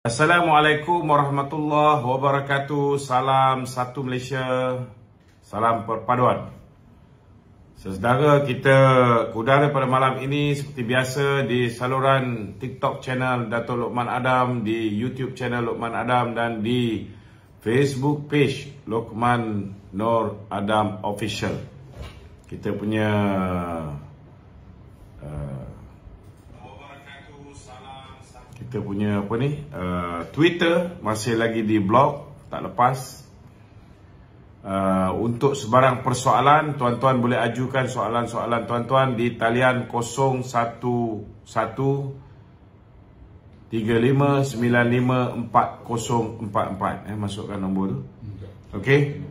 Assalamualaikum warahmatullahi wabarakatuh. Salam satu Malaysia. Salam perpaduan. Saudara, kita udara pada malam ini seperti biasa di saluran TikTok channel Dato' Lokman Adam, di YouTube channel Lokman Adam dan di Facebook page Lokman Nur Adam Official. Kita punya Twitter masih lagi di blog, tak lepas. Untuk sebarang persoalan, tuan-tuan boleh ajukan soalan-soalan tuan-tuan di talian 0113595444. Masukkan nombor tu. Okey.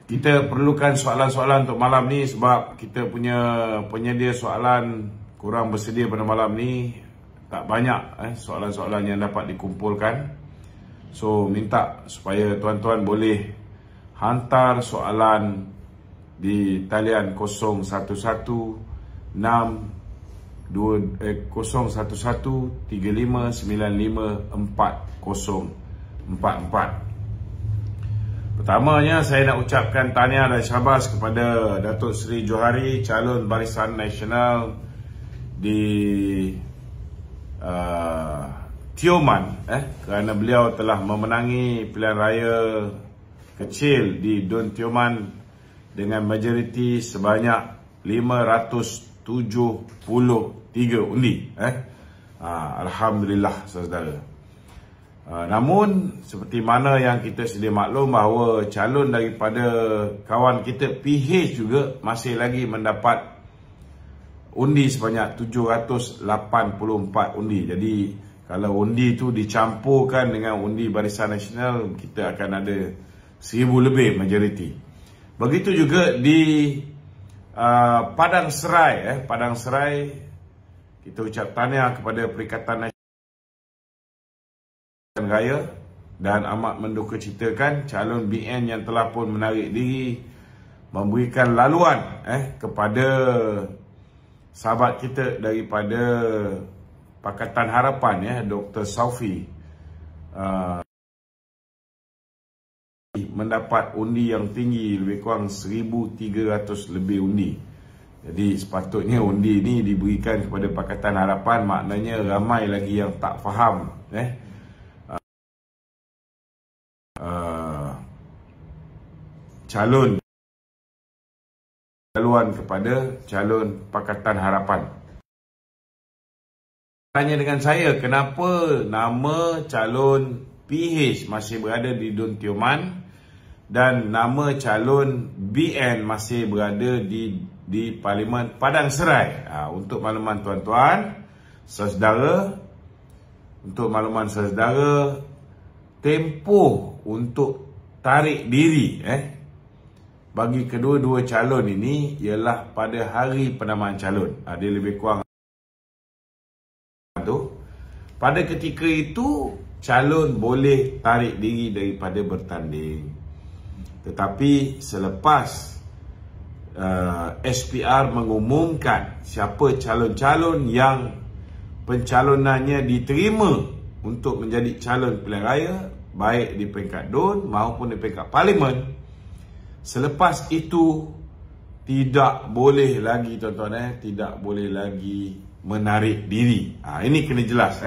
Kita perlukan soalan-soalan untuk malam ni sebab kita punya penyedia soalan kurang bersedia pada malam ni. Tak banyak soalan-soalan yang dapat dikumpulkan. So minta supaya tuan-tuan boleh hantar soalan di talian 0113595444. Pertamanya saya nak ucapkan tahniah dan syabas kepada Datuk Seri Johari, calon Barisan Nasional di Tioman, kerana beliau telah memenangi pilihan raya kecil di Dun Tioman dengan majoriti sebanyak 573 undi. Alhamdulillah, saudara. Namun seperti mana yang kita sedia maklum bahawa calon daripada kawan kita PH juga masih lagi mendapat undi sebanyak 784 undi. Jadi kalau undi itu dicampurkan dengan undi Barisan Nasional, kita akan ada 1000 lebih majoriti. Begitu juga di Padang Serai. Padang Serai, kita ucap tahniah kepada Perikatan Nasional Raya dan amat mendukacitakan calon BN yang telah pun menarik diri memberikan laluan kepada sahabat kita daripada Pakatan Harapan, Dr. Saufi, mendapat undi yang tinggi, lebih kurang 1300 lebih undi. Jadi sepatutnya undi ini diberikan kepada Pakatan Harapan, maknanya ramai lagi yang tak faham calon kepada calon Pakatan Harapan. Tanya dengan saya, kenapa nama calon PH masih berada di Dun Tioman dan nama calon BN masih berada di Parlimen Padang Serai? Untuk makluman tuan-tuan, saudara, tempoh untuk tarik diri bagi kedua-dua calon ini ialah pada hari penamaan calon. Dia lebih kurang tu. Pada ketika itu calon boleh tarik diri daripada bertanding. Tetapi selepas SPR mengumumkan siapa calon-calon yang pencalonannya diterima untuk menjadi calon pilihan raya, baik di peringkat DUN maupun di peringkat Parlimen, selepas itu tidak boleh lagi, tuan-tuan, tidak boleh lagi menarik diri. Ini kena jelas.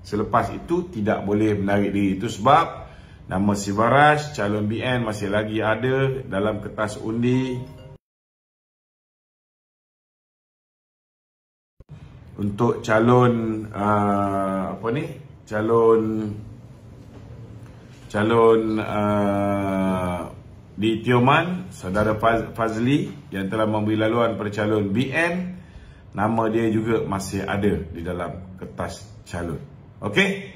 Selepas itu tidak boleh menarik diri. Itu sebab nama Sivaraj, calon BN masih lagi ada dalam kertas undi. Untuk calon di Tioman, saudara Fazli yang telah memberi laluan pada calon BN, nama dia juga masih ada di dalam kertas calon. Okey.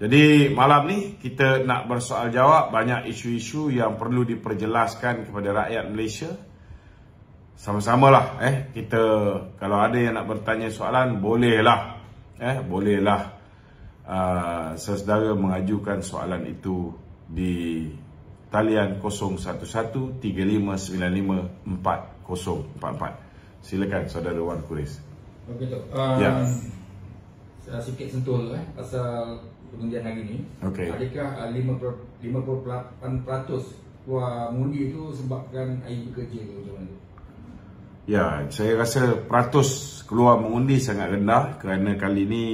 Jadi malam ni kita nak bersoal jawab banyak isu-isu yang perlu diperjelaskan kepada rakyat Malaysia. Sama-samalah kita, kalau ada yang nak bertanya soalan, bolehlah saudara mengajukan soalan itu di talian 0113595444. Silakan saudara Wan Kuris. Okey, Ya. Saya sikit sentuh pasal pengundian hari ini. Okey. Adakah 58% keluar mengundi itu sebabkan hari bekerja ke macam mana? Ya, saya rasa peratus keluar mengundi sangat rendah kerana kali ini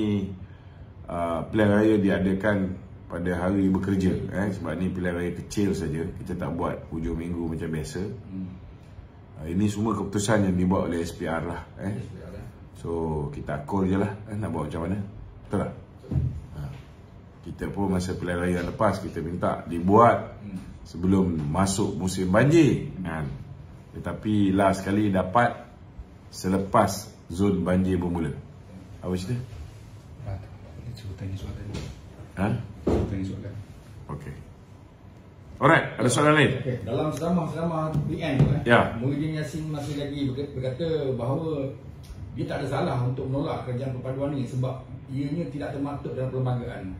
pilihan raya diadakan pada hari bekerja. Sebab ni pilihan raya kecil saja, kita tak buat hujung minggu macam biasa. Ini semua keputusan yang dibuat oleh SPR lah. So kita akul je lah, nak buat macam mana. Betul tak? Kita pun masa pilihan raya yang lepas kita minta dibuat sebelum masuk musim banjir kan. Tetapi last sekali dapat selepas zon banjir bermula. Apa cerita? Cuba tanya soalan ni. Cuba tanya soalan. Okey. Alright, ada soalan lain? Okay. Dalam selama PN tu Ya. Muhyiddin Yassin masih lagi berkata bahawa dia tak ada salah untuk menolak kerajaan perpaduan ni sebab ianya tidak termaktub dalam perlembagaan.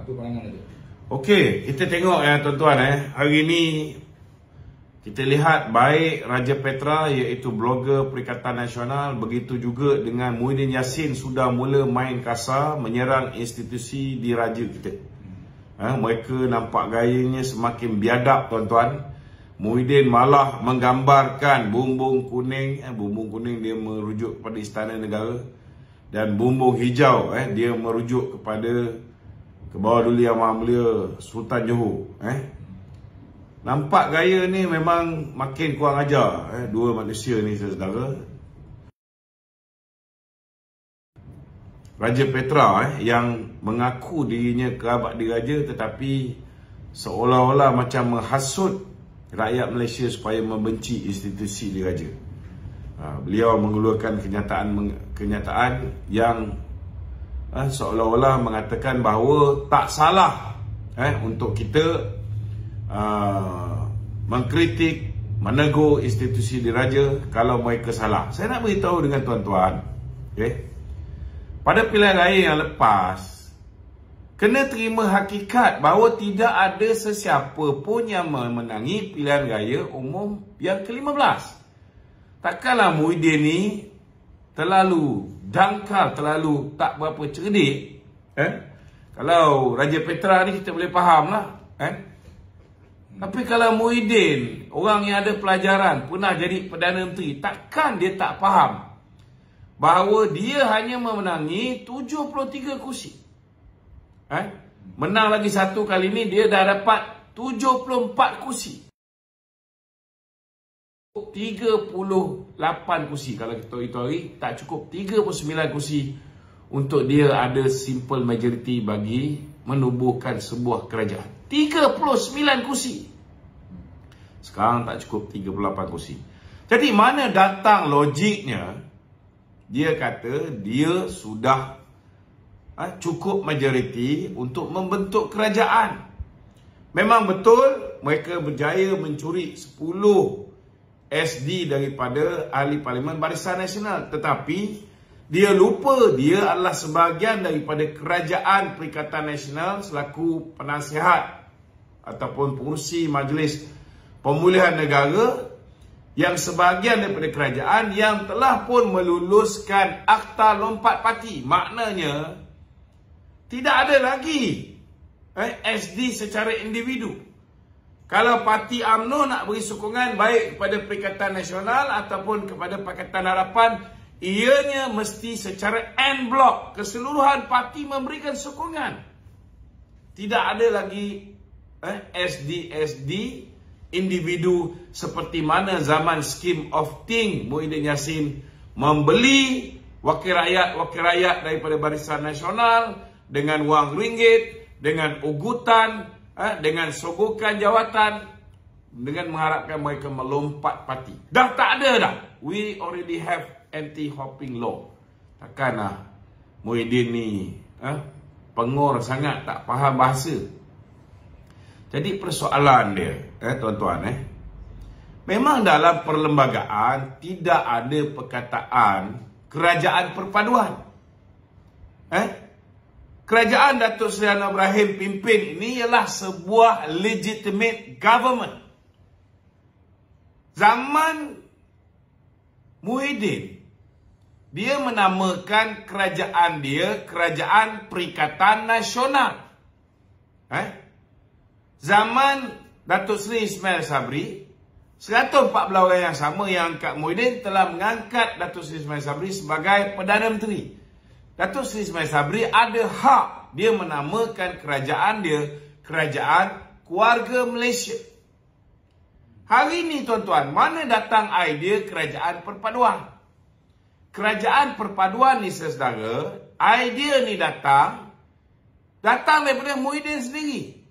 Apa pandangan itu? Okey, kita tengok ya tuan-tuan hari ini kita lihat baik Raja Petra iaitu blogger Perikatan Nasional, begitu juga dengan Muhyiddin Yassin sudah mula main kasar menyerang institusi diraja kita. Mereka nampak gayanya semakin biadab tuan-tuan. Muhyiddin malah menggambarkan bumbung kuning, bumbung kuning dia merujuk kepada Istana Negara, dan bumbung hijau dia merujuk kepada Kebawah Duli Yang Maha Mulia Sultan Johor. Nampak gaya ni memang makin kurang ajar dua manusia ni saudara. Raja Petra yang mengaku dirinya kerabat diraja tetapi seolah-olah macam menghasut rakyat Malaysia supaya membenci institusi diraja. Beliau mengeluarkan kenyataan yang seolah-olah mengatakan bahawa tak salah untuk kita mengkritik, menegur institusi diraja kalau mereka salah. Saya nak beritahu dengan tuan-tuan, pada pilihan raya yang lepas, kena terima hakikat bahawa tidak ada sesiapa pun yang memenangi pilihan raya umum yang ke-15. Takkanlah Muhyiddin ni terlalu dangkal, terlalu tak berapa cerdik. Kalau Raja Petra ni kita boleh faham lah. Tapi kalau Muhyiddin, orang yang ada pelajaran, pernah jadi Perdana Menteri, takkan dia tak faham bahawa dia hanya memenangi 73 kursi. Menang lagi satu kali ni, dia dah dapat 74 kursi. 38 kursi. Kalau kita hitung hari, tak cukup 39 kursi untuk dia ada simple majority bagi menubuhkan sebuah kerajaan. 39 kursi. Sekarang tak cukup 38 kursi. Jadi mana datang logiknya dia kata dia sudah cukup majoriti untuk membentuk kerajaan. Memang betul mereka berjaya mencuri 10 SD daripada ahli Parlimen Barisan Nasional, tetapi dia lupa dia adalah sebahagian daripada Kerajaan Perikatan Nasional selaku penasihat ataupun pengurusi Majlis Pemulihan Negara, yang sebahagian daripada kerajaan yang telah pun meluluskan Akta Lompat Parti. Maknanya tidak ada lagi SD secara individu. Kalau parti UMNO nak beri sokongan baik kepada Perikatan Nasional ataupun kepada Pakatan Harapan, ianya mesti secara en blok keseluruhan parti memberikan sokongan. Tidak ada lagi SD individu seperti mana zaman scheme of thing Muhyiddin Yassin membeli wakil rakyat daripada Barisan Nasional dengan wang ringgit, dengan ugutan, dengan sogokan jawatan, dengan mengharapkan mereka melompat parti. Dah tak ada dah. We already have anti-hopping law. Takkanlah Muhyiddin ni pengor sangat, tak faham bahasa. Jadi persoalan dia, tuan-tuan, memang dalam perlembagaan tidak ada perkataan kerajaan perpaduan. Kerajaan Datuk Seri Anwar Ibrahim pimpin ini ialah sebuah legitimate government. Zaman Muhyiddin, dia menamakan kerajaan dia Kerajaan Perikatan Nasional. Zaman Datuk Seri Ismail Sabri, 114 orang yang sama yang angkat Muhyiddin telah mengangkat Datuk Seri Ismail Sabri sebagai Perdana Menteri. Datuk Seri Ismail Sabri ada hak dia menamakan kerajaan dia Kerajaan Keluarga Malaysia. Hari ini tuan-tuan, mana datang idea Kerajaan Perpaduan? Kerajaan Perpaduan ni saudara, idea ni datang daripada Muhyiddin sendiri.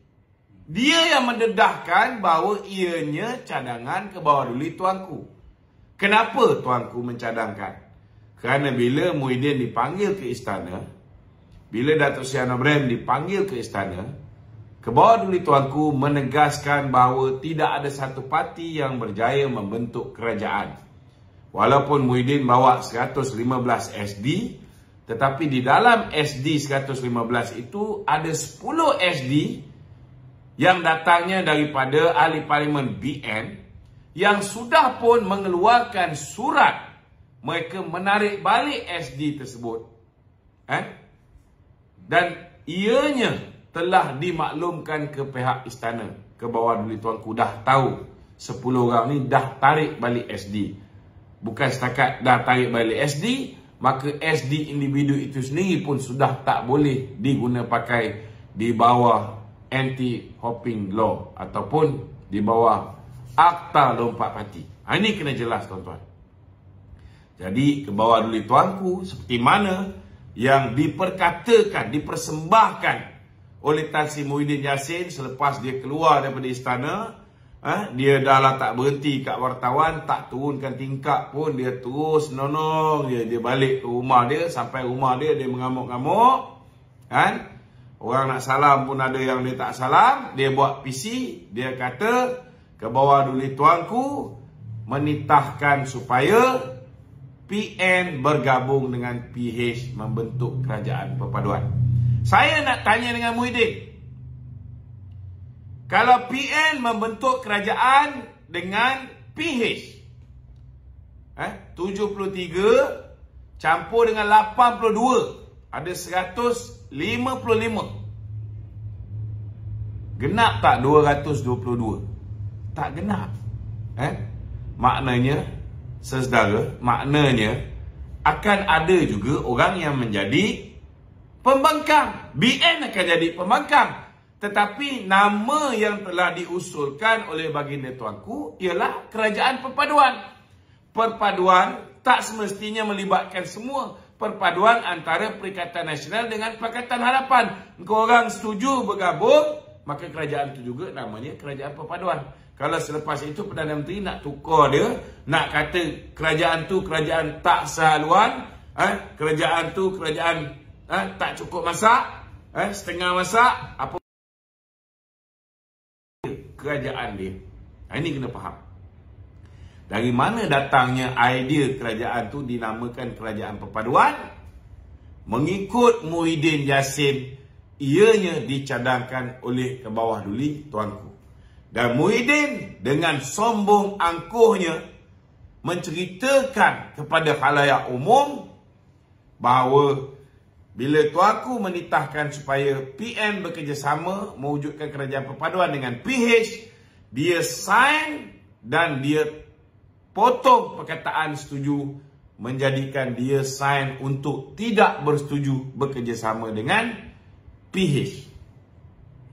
Dia yang mendedahkan bahawa ianya cadangan ke bawah duli tuanku. Kenapa tuanku mencadangkan? Kerana bila Muhyiddin dipanggil ke istana, bila Datuk Seri Anwar Ibrahim dipanggil ke istana, ke bawah duli tuanku menegaskan bahawa tidak ada satu parti yang berjaya membentuk kerajaan. Walaupun Muhyiddin bawa 115 SD, tetapi di dalam SD 115 itu ada 10 SD yang datangnya daripada ahli parlimen BN yang sudah pun mengeluarkan surat mereka menarik balik SD tersebut. Dan ianya telah dimaklumkan ke pihak istana, ke bawah duli tuanku dah tahu 10 orang ni dah tarik balik SD. Bukan setakat dah tarik balik SD, maka SD individu itu sendiri pun sudah tak boleh diguna pakai di bawah anti-hopping law ataupun di bawah Akta Lompat Parti. Ini kena jelas tuan-tuan. Jadi ke bawah duli tuanku seperti mana yang diperkatakan, dipersembahkan oleh Tan Sri Muhyiddin Yassin selepas dia keluar daripada istana, dia dah lah tak berhenti kat wartawan, tak turunkan tingkap pun, dia terus nonong, dia balik ke rumah dia, sampai rumah dia mengamuk-ngamuk, kan? Orang nak salam pun ada yang dia tak salam. Dia buat PC. Dia kata ke bawah duli tuanku menitahkan supaya PN bergabung dengan PH membentuk Kerajaan Perpaduan. Saya nak tanya dengan Muhyiddin, kalau PN membentuk kerajaan dengan PH, 73 campur dengan 82, ada 155. Genap tak 222? Tak genap. Maknanya, saudara, maknanya akan ada juga orang yang menjadi pembangkang. BN akan jadi pembangkang. Tetapi nama yang telah diusulkan oleh baginda tuanku ialah Kerajaan Perpaduan. Perpaduan tak semestinya melibatkan semua. Perpaduan antara Perikatan Nasional dengan Pakatan Harapan. Engkau orang setuju bergabung, maka kerajaan itu juga namanya Kerajaan Perpaduan. Kalau selepas itu Perdana Menteri nak tukar dia, nak kata kerajaan tu kerajaan tak sehaluan, kerajaan tu kerajaan tak cukup masak, setengah masak, apa kerajaan dia. Ini kena faham. Dari mana datangnya idea kerajaan tu dinamakan Kerajaan Perpaduan? Mengikut Muhyiddin Yassin, ianya dicadangkan oleh ke bawah duli tuanku. Dan Muhyiddin dengan sombong angkuhnya menceritakan kepada khalayak umum bahawa bila tuanku menitahkan supaya PN bekerjasama mewujudkan Kerajaan Perpaduan dengan PH, dia sign dan dia potong perkataan setuju, menjadikan dia sign untuk tidak bersetuju bekerjasama dengan PH.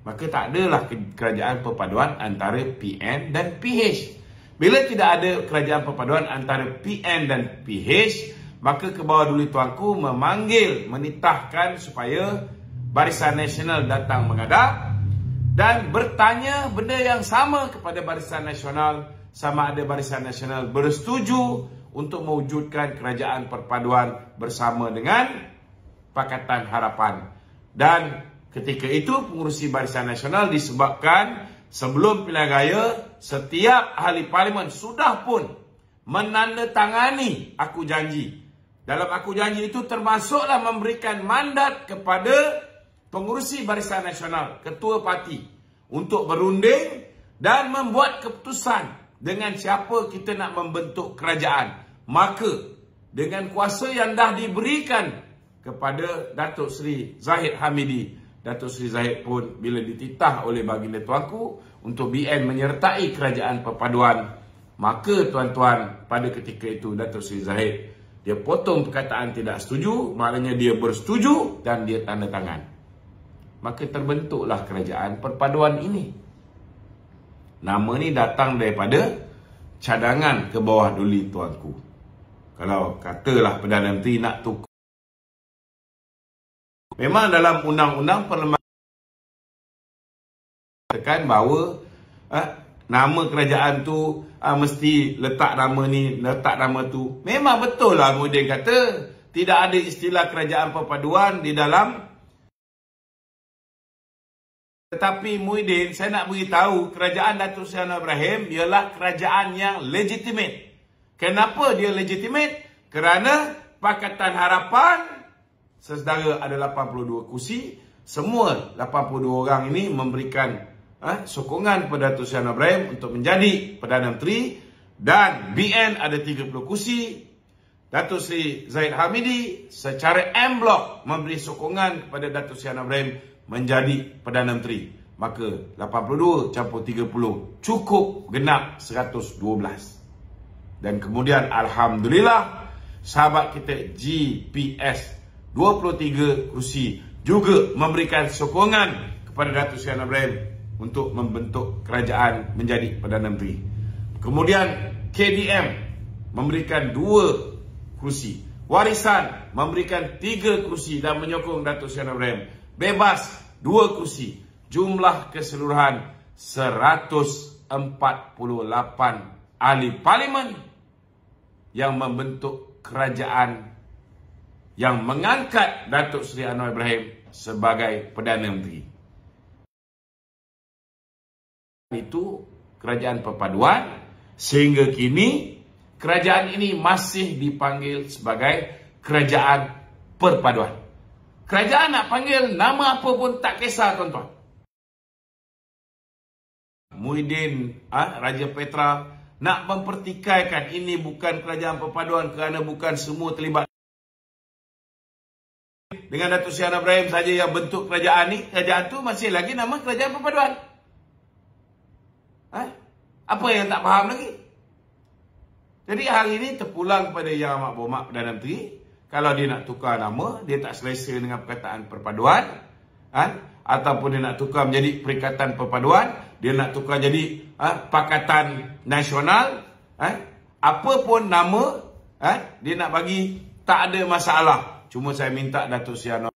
Maka tak adalah Kerajaan Perpaduan antara PN dan PH. Bila tidak ada Kerajaan Perpaduan antara PN dan PH, maka ke bawah duli tuanku memanggil, menitahkan supaya Barisan Nasional datang menghadap dan bertanya benda yang sama kepada Barisan Nasional, sama ada Barisan Nasional bersetuju untuk mewujudkan Kerajaan Perpaduan bersama dengan Pakatan Harapan. Dan ketika itu pengurusi Barisan Nasional disebabkan sebelum pilihan raya setiap ahli parlimen sudah pun menandatangani aku janji. Dalam aku janji itu termasuklah memberikan mandat kepada pengurusi Barisan Nasional, ketua parti, untuk berunding dan membuat keputusan dengan siapa kita nak membentuk kerajaan. Maka dengan kuasa yang dah diberikan kepada Datuk Seri Zahid Hamidi. Datuk Seri Zahid pun bila dititah oleh baginda tuanku untuk BN menyertai kerajaan perpaduan, maka tuan-tuan pada ketika itu Datuk Seri Zahid dia potong perkataan tidak setuju, maknanya dia bersetuju dan dia tanda tangan. Maka terbentuklah kerajaan perpaduan ini. Nama ni datang daripada cadangan ke bawah duli tuanku. Kalau katalah Perdana Menteri nak tukar, memang dalam undang-undang perlembagaan tekan bahawa nama kerajaan tu mesti letak nama ni, letak nama tu. Memang betul lah Muhyiddin kata tidak ada istilah kerajaan perpaduan di dalam. Tetapi Muhyiddin, saya nak beritahu kerajaan Datuk Seri Anwar Ibrahim ialah kerajaan yang legitimate. Kenapa dia legitimate? Kerana Pakatan Harapan sesedara ada 82 kursi. Semua 82 orang ini memberikan sokongan kepada Datuk Seri Anwar Ibrahim untuk menjadi Perdana Menteri. Dan BN ada 30 kursi. Datuk Seri Zahid Hamidi secara en blok memberi sokongan kepada Datuk Seri Anwar Ibrahim menjadi Perdana Menteri. Maka 82 campur 30 cukup genap 112. Dan kemudian Alhamdulillah sahabat kita GPS 23 kursi juga memberikan sokongan kepada Datuk Seri Anwar Ibrahim untuk membentuk kerajaan menjadi Perdana Menteri. Kemudian KDM memberikan 2 kursi. Warisan memberikan 3 kursi dan menyokong Datuk Seri Anwar Ibrahim. Bebas 2 kursi. Jumlah keseluruhan 148 ahli parlimen yang membentuk kerajaan yang mengangkat Datuk Seri Anwar Ibrahim sebagai Perdana Menteri. Itu kerajaan perpaduan, sehingga kini kerajaan ini masih dipanggil sebagai kerajaan perpaduan. Kerajaan nak panggil nama apa pun tak kisah tuan-tuan. Muhyiddin Raja Petra nak mempertikaikan ini bukan kerajaan perpaduan kerana bukan semua terlibat. Dengan Datuk Seri Anwar Ibrahim saja yang bentuk kerajaan ni, kerajaan tu masih lagi nama kerajaan perpaduan. Apa yang tak faham lagi? Jadi hari ini terpulang kepada Yang Amat Berhormat Perdana Menteri. Kalau dia nak tukar nama, dia tak selesa dengan perkataan perpaduan, ataupun dia nak tukar menjadi Perikatan Perpaduan, dia nak tukar jadi Pakatan Nasional, apa pun nama dia nak bagi, tak ada masalah. Cuma saya minta Datuk Seri Anwar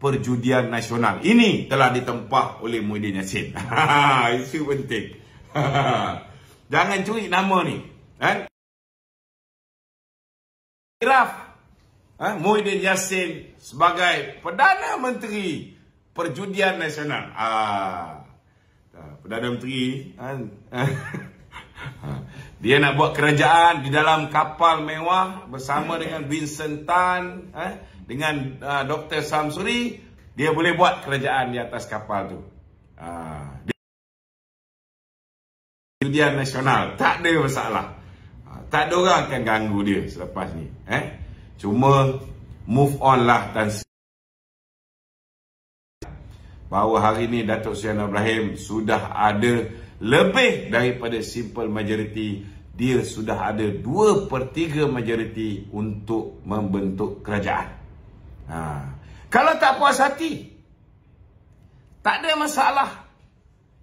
perjudian nasional ini telah ditempah oleh Muhyiddin Yassin. Isu penting. Jangan curi nama ni. Muhyiddin Yassin sebagai Perdana Menteri Perjudian Nasional. Perdana Menteri dia nak buat kerajaan di dalam kapal mewah bersama dengan Vincent Tan, dengan Dr. Samsuri. Dia boleh buat kerajaan di atas kapal tu. Perjudian nasional, tak ada masalah. Tak ada orang akan ganggu dia selepas ni. Cuma move on lah. Dan bahawa hari ni Datuk Seri Anwar Ibrahim sudah ada lebih daripada simple majority. Dia sudah ada 2/3 majority untuk membentuk kerajaan. Kalau tak puas hati, tak ada masalah.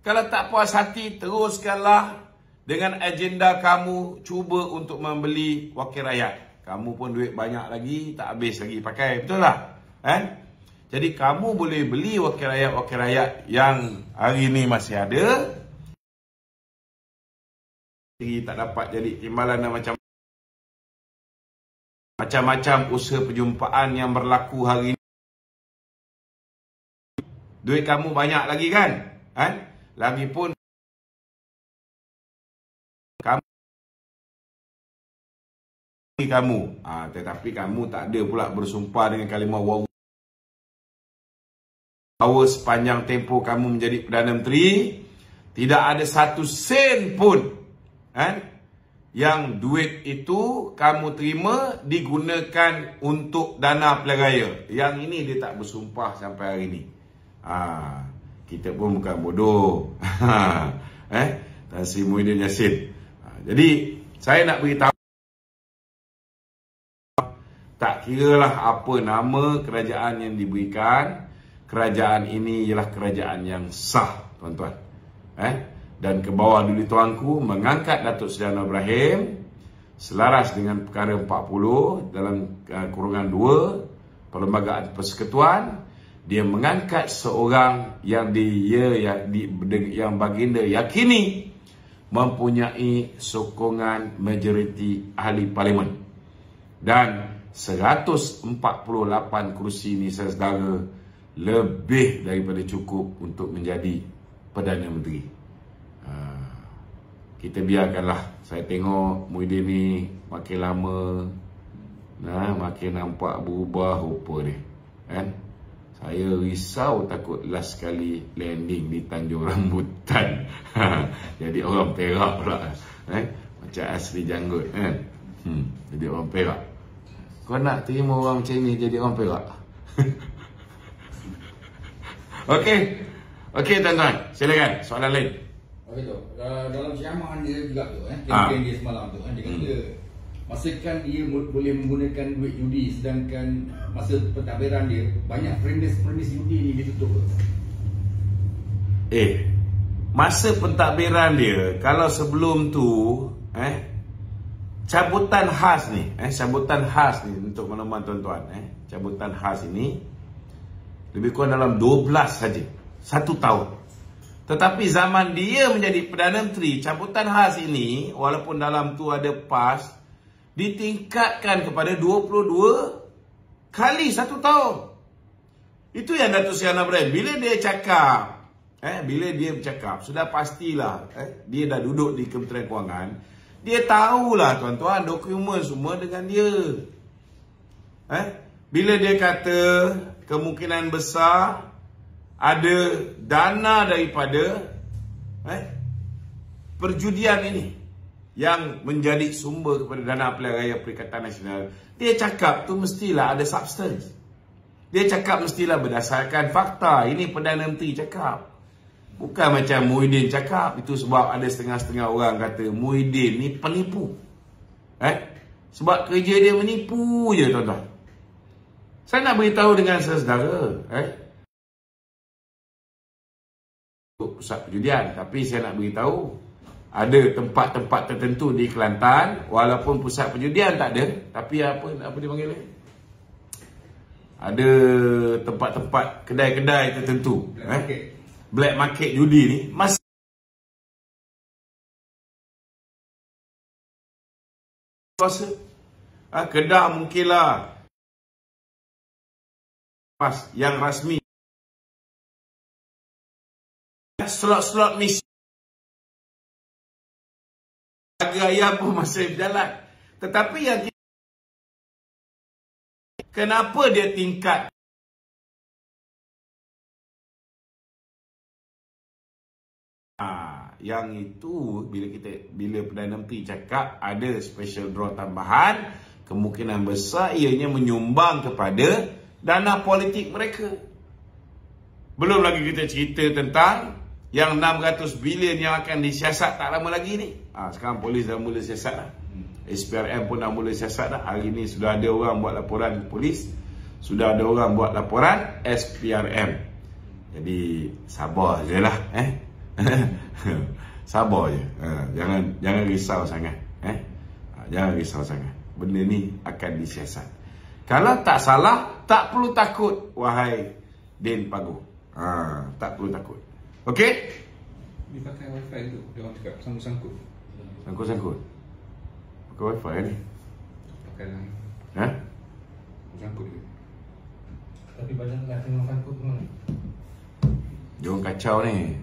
Kalau tak puas hati, teruskanlah dengan agenda kamu cuba untuk membeli wakil rakyat. Kamu pun duit banyak lagi, tak habis lagi pakai, betul tak? Jadi kamu boleh beli wakil rakyat yang hari ini masih ada. Tak dapat jadi timbalan dan macam-macam usaha perjumpaan yang berlaku hari ini. Duit kamu banyak lagi kan? Lagipun kamu tetapi kamu tak ada pula bersumpah dengan kalimah waw. Bahawa sepanjang tempoh kamu menjadi Perdana Menteri, tidak ada 1 sen pun yang duit itu kamu terima digunakan untuk dana pilihan raya. Yang ini dia tak bersumpah sampai hari ini. Kita pun bukan bodoh. Tan Sri Muhyiddin Yassin. Jadi saya nak beritahu, tak kiralah apa nama kerajaan yang diberikan, kerajaan ini ialah kerajaan yang sah, tuan-tuan. Dan ke bawah dulu tuanku mengangkat Datuk Seri Anwar Ibrahim selaras dengan perkara 40 dalam kurungan 2 Perlembagaan Persekutuan. Dia mengangkat seorang yang yang baginda yakini mempunyai sokongan majoriti ahli parlimen. Dan 148 kursi ini, saudara, lebih daripada cukup untuk menjadi Perdana Menteri. Kita biarkanlah. Saya tengok Muhyiddin ni makin lama makin nampak berubah rupa dia, kan? Saya risau takut last sekali landing di Tanjung Rambutan jadi orang Perak pula, macam Asri Janggut, kan? Jadi orang Perak. Kau nak terima orang macam ni jadi orang Perak? Okey tuan-tuan, silakan soalan lain. Okey tu, dalam ceramah dia juga tu, kempen dia semalam tu, dia kata masakan dia boleh menggunakan duit judi, sedangkan masa pentadbiran dia banyak premis judi ni ditutup. Masa pentadbiran dia, kalau sebelum tu cabutan khas ni, untuk makluman tuan-tuan, cabutan khas ini lebih kurang dalam 12 saja, 1 tahun. Tetapi zaman dia menjadi Perdana Menteri, cabutan khas ini walaupun dalam tu ada PAS, ditingkatkan kepada 22 kali 1 tahun. Itu yang Datuk Seri Anwar Ibrahim bila dia bercakap, sudah pastilah dia dah duduk di Kementerian Kewangan. Dia tahulah tuan-tuan dokumen semua dengan dia. Bila dia kata kemungkinan besar ada dana daripada perjudian ini yang menjadi sumber kepada dana pilihan raya Perikatan Nasional, dia cakap tu mestilah ada substance. Dia cakap mestilah berdasarkan fakta. Ini Perdana Menteri cakap, bukan macam Muhyiddin cakap. Itu sebab ada setengah-setengah orang kata Muhyiddin ni penipu. Sebab kerja dia menipu je, tuan-tuan. Saya nak beritahu dengan saudara, pusat perjudian, tapi saya nak beritahu ada tempat-tempat tertentu di Kelantan walaupun pusat perjudian tak ada, tapi apa dia panggil ni? Ada tempat-tempat kedai-kedai tertentu, black market judi ni masih kuasa. Kedah mungkinlah pas yang rasmi, slot-slot misi harga ayam pun masih berjalan. Tetapi yang kenapa dia tingkat? Yang itu bila Perdana Menteri cakap ada special draw tambahan, kemungkinan besar ianya menyumbang kepada dana politik mereka. Belum lagi kita cerita tentang yang 600 bilion yang akan disiasat tak lama lagi ni. Sekarang polis dah mula siasat dah. SPRM pun dah mula siasat dah. Hari ni sudah ada orang buat laporan polis, sudah ada orang buat laporan SPRM. Jadi sabar je lah, sabar je. Jangan risau sangat, jangan risau sangat. Benda ni akan disiasat. Kalau tak salah, tak perlu takut, wahai Din Paguh. Tak perlu takut. Okey? Dia pakai wifi tu, dia orang cakap sangkut-sangkut. Sangkut-sangkut? Pakai wifi ni? Pakai lain. Sangkut je. Tapi banyak lah tengok sangkut tu. Dia orang kacau ni.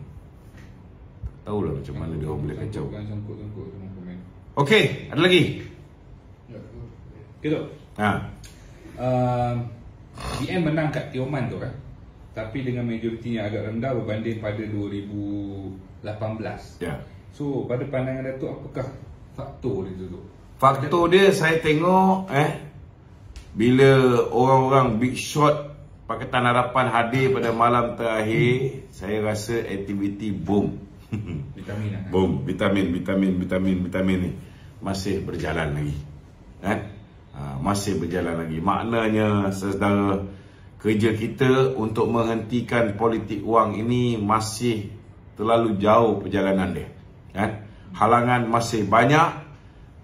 Tak tahulah macam mana dia orang boleh kacau. Sangkut-sangkut dalam komen. Okey, ada lagi? Okay tu. PM menang kat Tioman tu kan, tapi dengan majoriti yang agak rendah berbanding pada 2018. Ya. So pada pandangan Datuk, apakah faktor dia tu? Faktor dia saya tengok bila orang-orang big shot Pakatan Harapan hadir pada malam terakhir, saya rasa aktiviti boom. Vitamin lah. Boom, vitamin ni masih berjalan lagi. Masih berjalan lagi. Maknanya saudara, kerja kita untuk menghentikan politik wang ini masih terlalu jauh perjalanan dia. Halangan masih banyak.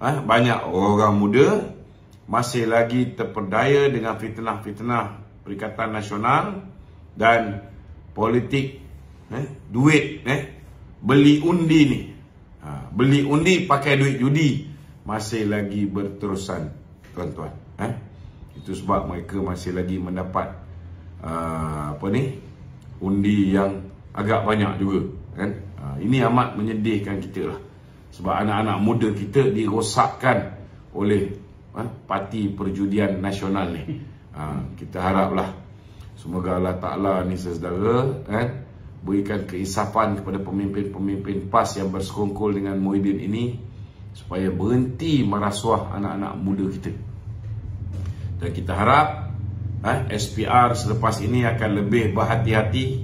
Banyak orang muda masih lagi terperdaya dengan fitnah-fitnah Perikatan Nasional dan politik duit, beli undi ni, beli undi pakai duit judi masih lagi berterusan, tuan-tuan. Itu sebab mereka masih lagi mendapat undi yang agak banyak juga, kan. Ini amat menyedihkan kita lah, sebab anak-anak muda kita dirosakkan oleh parti perjudian nasional ni. Kita haraplah semoga Allah Ta'ala ni saudara berikan keinsafan kepada pemimpin-pemimpin PAS yang bersekongkol dengan Muhyiddin ini, supaya berhenti merasuah anak-anak muda kita. Dan kita harap SPR selepas ini akan lebih berhati-hati.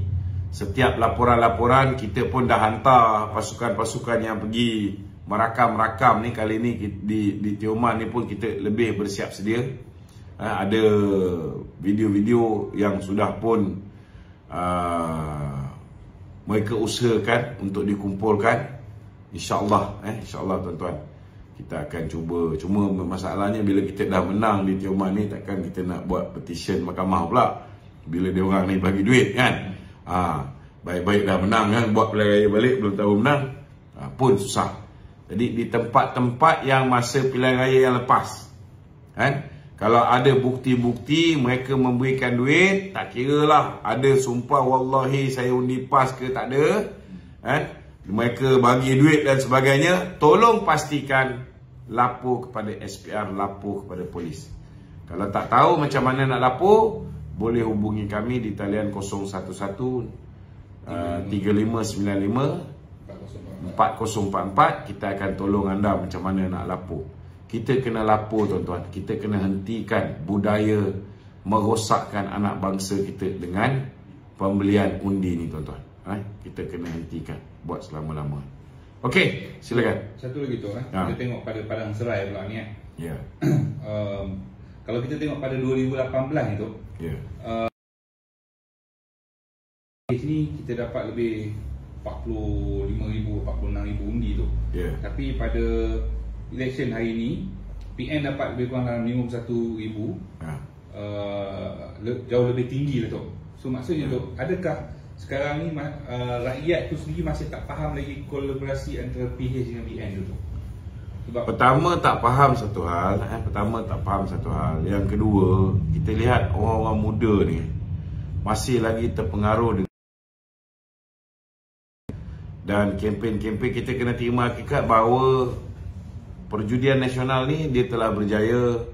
Setiap laporan-laporan kita pun dah hantar pasukan-pasukan yang pergi merakam-rakam ni. Kali ni di Tioman ni pun kita lebih bersiap sedia. Ada video-video yang sudah pun mereka usahakan untuk dikumpulkan. InsyaAllah InsyaAllah tuan-tuan, kita akan cuba. Cuma masalahnya bila kita dah menang di Tioman ni, takkan kita nak buat petition mahkamah pula bila dia orang ni bagi duit, kan. Baik-baik dah menang, kan, buat pilihan raya balik belum tahu menang, pun susah. Jadi di tempat-tempat yang masa pilihan raya yang lepas, kan, kalau ada bukti-bukti mereka memberikan duit, tak kira lah ada sumpah wallahi saya undi PAS ke tak ada, mereka bagi duit dan sebagainya, tolong pastikan lapor kepada SPR, lapor kepada polis. Kalau tak tahu macam mana nak lapor, boleh hubungi kami di talian 011 3595 4044. Kita akan tolong anda macam mana nak lapor. Kita kena lapor, tuan-tuan. Kita kena hentikan budaya merosakkan anak bangsa kita dengan pembelian undi ni, tuan-tuan. Kita kena hentikan buat selama-lama. Okey, silakan. Satu lagi tu, kita tengok pada Padang Serai pula ni. Ya. Kalau kita tengok pada 2018 itu, sini kita dapat lebih 45,000, 46,000 undi tu. Tapi pada election hari ni, PN dapat lebih kurang dalam 51,000. Jauh lebih tinggi lah tu. So maksudnya tu, adakah sekarang ni rakyat tu sendiri masih tak faham lagi kolaborasi antara PH dengan PN tu? Sebab pertama tak faham satu hal, Yang kedua, kita lihat orang-orang muda ni masih lagi terpengaruh dengan, dan kempen-kempen kita kena terima hakikat bahawa perjudian nasional ni dia telah berjaya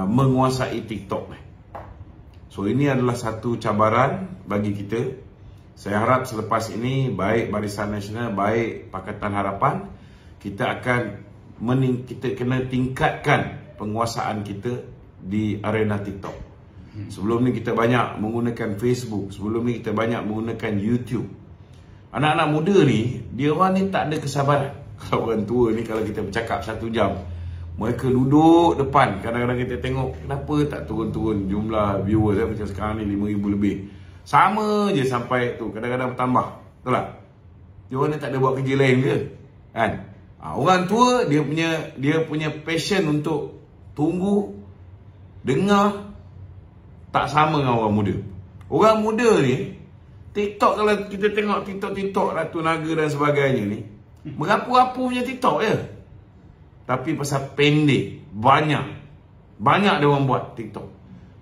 menguasai TikTok. So ini adalah satu cabaran bagi kita. Saya harap selepas ini baik Barisan Nasional, baik Pakatan Harapan, kita kena tingkatkan penguasaan kita di arena TikTok. Sebelum ni kita banyak menggunakan Facebook, sebelum ni kita banyak menggunakan YouTube. Anak-anak muda ni, dia orang ni tak ada kesabaran. Kalau orang tua ni, kalau kita bercakap 1 jam, mereka duduk depan. Kadang-kadang kita tengok, kenapa tak turun-turun jumlah viewers macam sekarang ni 5,000 lebih. Sama je sampai tu, kadang-kadang bertambah. Betul tak? Dia orang ni tak ada buat kerja lain ke? Kan? Orang tua, dia punya passion untuk tunggu, dengar, tak sama dengan orang muda. Orang muda ni, TikTok, kalau kita tengok TikTok Ratu Naga dan sebagainya ni, merapu-rapu punya TikTok je. Tapi pasal pendek, banyak dia orang buat TikTok.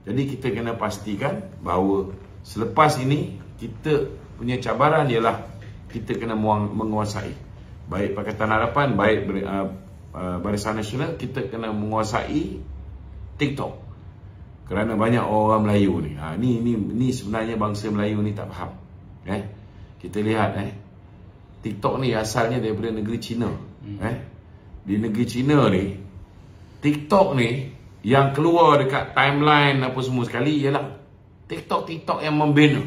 Jadi kita kena pastikan bahawa selepas ini, kita punya cabaran ialah kita kena menguasai. Baik Pakatan Harapan, baik Barisan Nasional, kita kena menguasai TikTok. Kerana banyak orang Melayu ni. Ni sebenarnya bangsa Melayu ni tak faham. Kita lihat TikTok ni asalnya daripada negeri China. di negeri China ni, TikTok ni yang keluar dekat timeline apa semua sekali ialah TikTok yang membina.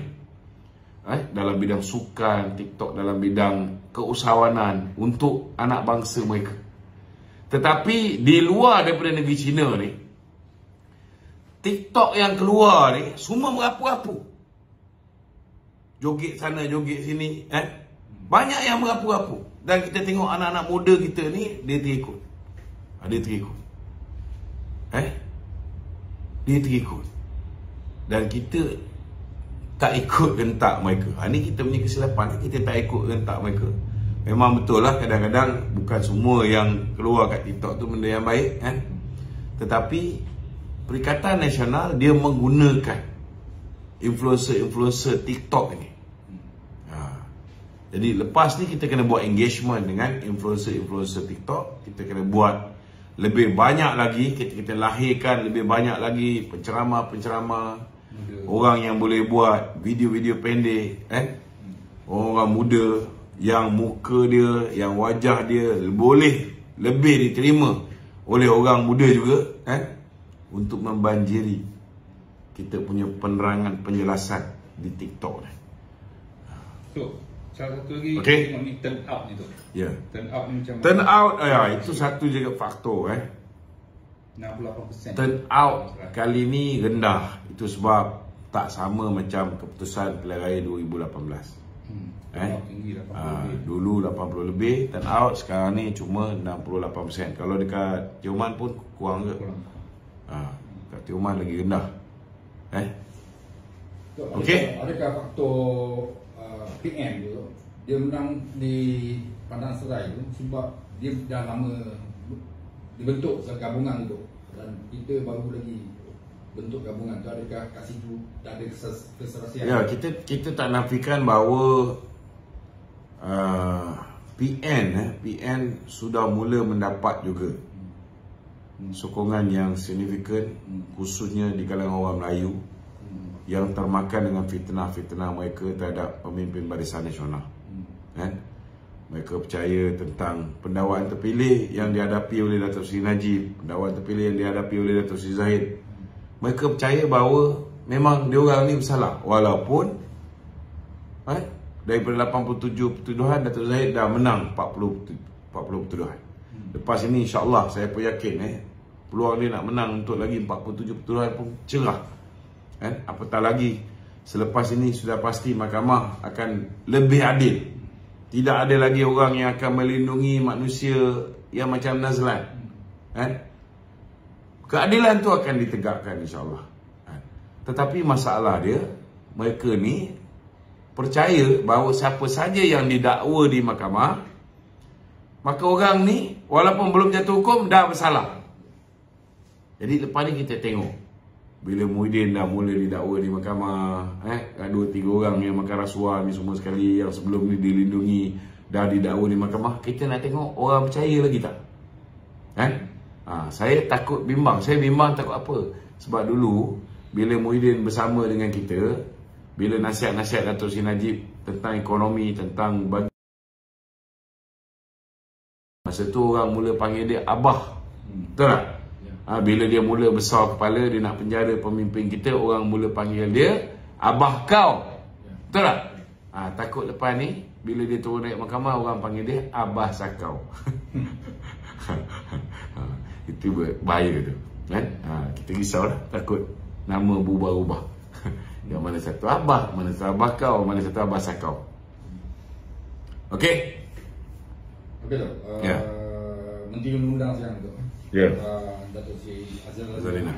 Dalam bidang sukan, TikTok dalam bidang keusahawanan untuk anak bangsa mereka. Tetapi di luar daripada negeri China ni, TikTok yang keluar ni semua merapu-rapu. Joget sana, joget sini, banyak yang merapu-rapu. Dan kita tengok anak-anak muda kita ni, dia terikut. Dia terikut. Dia terikut. Dan kita tak ikut rentak mereka. Ini kita punya kesilapan. Kita tak ikut rentak mereka. Memang betul lah, kadang-kadang bukan semua yang keluar kat TikTok tu benda yang baik, tetapi Perikatan Nasional dia menggunakan influencer TikTok ini. Jadi lepas ni kita kena buat engagement dengan influencer TikTok. Kita kena buat lebih banyak lagi, kita lahirkan lebih banyak lagi penceramah orang yang boleh buat video-video pendek, orang muda yang muka dia, yang wajah dia boleh lebih diterima oleh orang muda juga, untuk membanjiri kita punya penerangan penjelasan di TikTok ni. So, salah satu lagi tengok ni turn out ni tu. Ya. Turn out ni macam turn out itu satu juga faktor 68%. Turn out kali ni rendah. Itu sebab tak sama macam keputusan pilihan raya 2018. Dulu 80 lebih turn out, sekarang ni cuma 68%. Kalau dekat Tioman pun kurang ke? Dekat Tioman lagi rendah. Okey. Adakah faktor PM tu dia menang di Padang Serai tu sebab dia dah lama dibentuk gabungan tu dan kita baru lagi bentuk gabungan tu, adakah kat situ tak ada keserasian? Ya, kita tak nafikan bahawa PN sudah mula mendapat juga sokongan yang signifikan, khususnya di kalangan orang Melayu yang termakan dengan fitnah-fitnah mereka terhadap pemimpin Barisan Nasional. Mereka percaya tentang pendakwaan terpilih yang dihadapi oleh Datuk Seri Najib, pendakwaan terpilih yang dihadapi oleh Datuk Seri Zahid. Mereka percaya bahawa memang diorang ni bersalah, walaupun daripada 87 pertuduhan, Datuk Zahid dah menang 40 pertuduhan. Lepas ini insya-Allah saya pun yakin peluang dia nak menang untuk lagi 47 pertuduhan pun cerah. Apatah lagi selepas ini sudah pasti mahkamah akan lebih adil. Tidak ada lagi orang yang akan melindungi manusia yang macam Nazlan. Keadilan tu akan ditegakkan insya-Allah. Tetapi masalah dia, mereka ni percaya bahawa siapa saja yang didakwa di mahkamah, maka orang ni walaupun belum jatuh hukum dah bersalah. Jadi lepas ni kita tengok bila Muhyiddin dah mula didakwa di mahkamah, 2-3 orang yang makan rasuah ni semua sekali yang sebelum ni dilindungi dah didakwa di mahkamah, kita nak tengok orang percaya lagi tak? Saya takut bimbang. Saya bimbang takut apa? Sebab dulu bila Muhyiddin bersama dengan kita, bila nasihat-nasihat Datuk Seri Najib tentang ekonomi, tentang bagi, masa tu orang mula panggil dia Abah. Betul tak? Bila dia mula besar kepala, dia nak penjara pemimpin kita, orang mula panggil dia Abah kau. Betul tak? Takut lepas ni bila dia turun naik mahkamah, orang panggil dia Abah Sakau. Itu bahaya tu, kita risaulah, takut nama berubah-ubah. Yang mana satu Abah, mana satu Abah kau, mana satu Abah Sakau. Okey? Okey tu. Menteri Undang-Undang sekarang tu. Datuk Seri Azalina.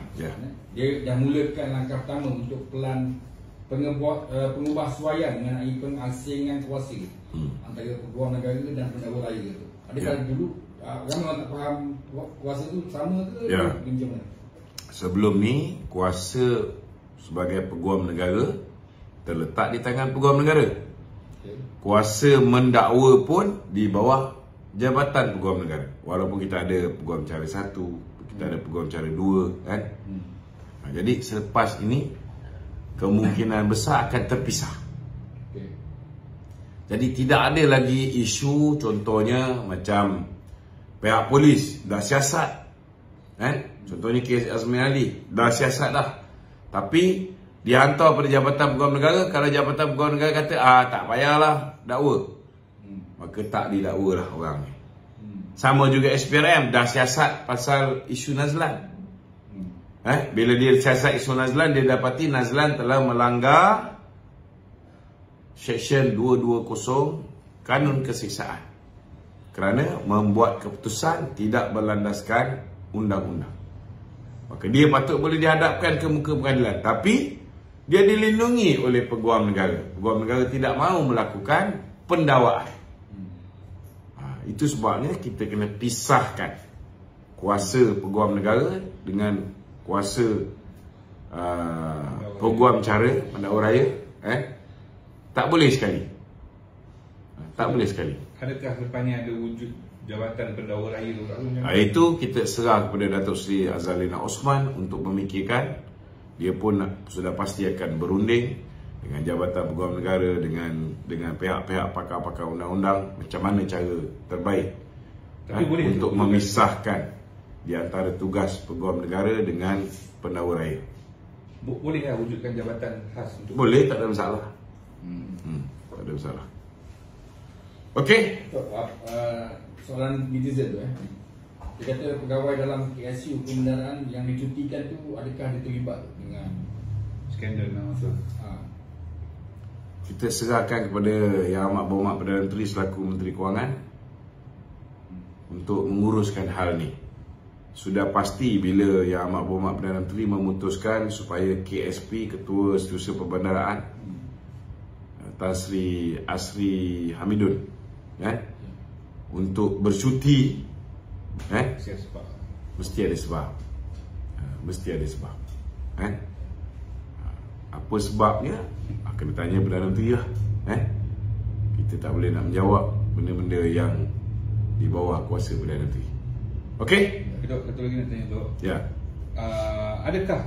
Dia dah mulakan langkah pertama untuk pelan pengubahsuaian mengenai pengasingan kuasa antara peguam negara dan pendakwa raya tu. Adakah dulu orang tak faham kuasa tu sama ke? Macam mana? Sebelum ni kuasa sebagai peguam negara terletak di tangan peguam negara. Kuasa mendakwa pun di bawah jabatan peguam negara. Walaupun kita ada peguam cara 1, kita ada peguam cara 2 kan. Jadi selepas ini kemungkinan besar akan terpisah. Jadi tidak ada lagi isu contohnya macam Pihak polis dah siasat. Contohnya kes Azmi Ali, dah siasat dah. Tapi dia hantar pada Jabatan Peguam Negara. Kalau Jabatan Peguam Negara kata tak payahlah dakwa, maka tak didakwa lah orang ni. Sama juga SPRM dah siasat pasal isu Nazlan. Bila dia siasat isu Nazlan, dia dapati Nazlan telah melanggar Seksyen 220 Kanun Kesiksaan kerana membuat keputusan tidak berlandaskan undang-undang. Maka dia patut boleh dihadapkan ke muka pengadilan. Tapi dia dilindungi oleh Peguam Negara. Peguam Negara tidak mahu melakukan pendakwaan. Itu sebabnya kita kena pisahkan kuasa Peguam Negara dengan kuasa Peguam Cara Pendakwa Raya. Tak boleh sekali. Tak boleh sekali. Adakah lepas ni ada wujud Jabatan Pendakwa Raya tu? Itu kita serah kepada Datuk Seri Azalina Osman untuk memikirkan. Dia pun sudah pasti akan berunding dengan Jabatan Peguam Negara, dengan pihak-pihak pakar-pakar undang-undang, macam mana cara terbaik untuk memisahkan di antara tugas Peguam Negara dengan Pendakwa Raya. Bolehkah wujudkan jabatan khas untuk? Boleh, tak ada masalah. Tak ada masalah. Okey. Soalan netizen tu dia kata pegawai dalam KSU kendaraan yang dicutikan tu adakah dia terlibat dengan skandal masa? Kita serahkan kepada Yang Amat Berhormat Perdana Menteri selaku Menteri Kewangan untuk menguruskan hal ni. Sudah pasti bila Yang Amat Berhormat Perdana Menteri memutuskan supaya KSP, Ketua Setiausaha Perbandaraan, Tan Sri Asri Hamidun, untuk bercuti, mesti ada sebab. Mesti ada sebab. Apa sebabnya? Kena tanya Perdana Menteri lah. Kita tak boleh nak menjawab benda-benda yang di bawah kuasa Perdana Menteri. Okey? Satu lagi nak tanya, Dok. Ya. Adakah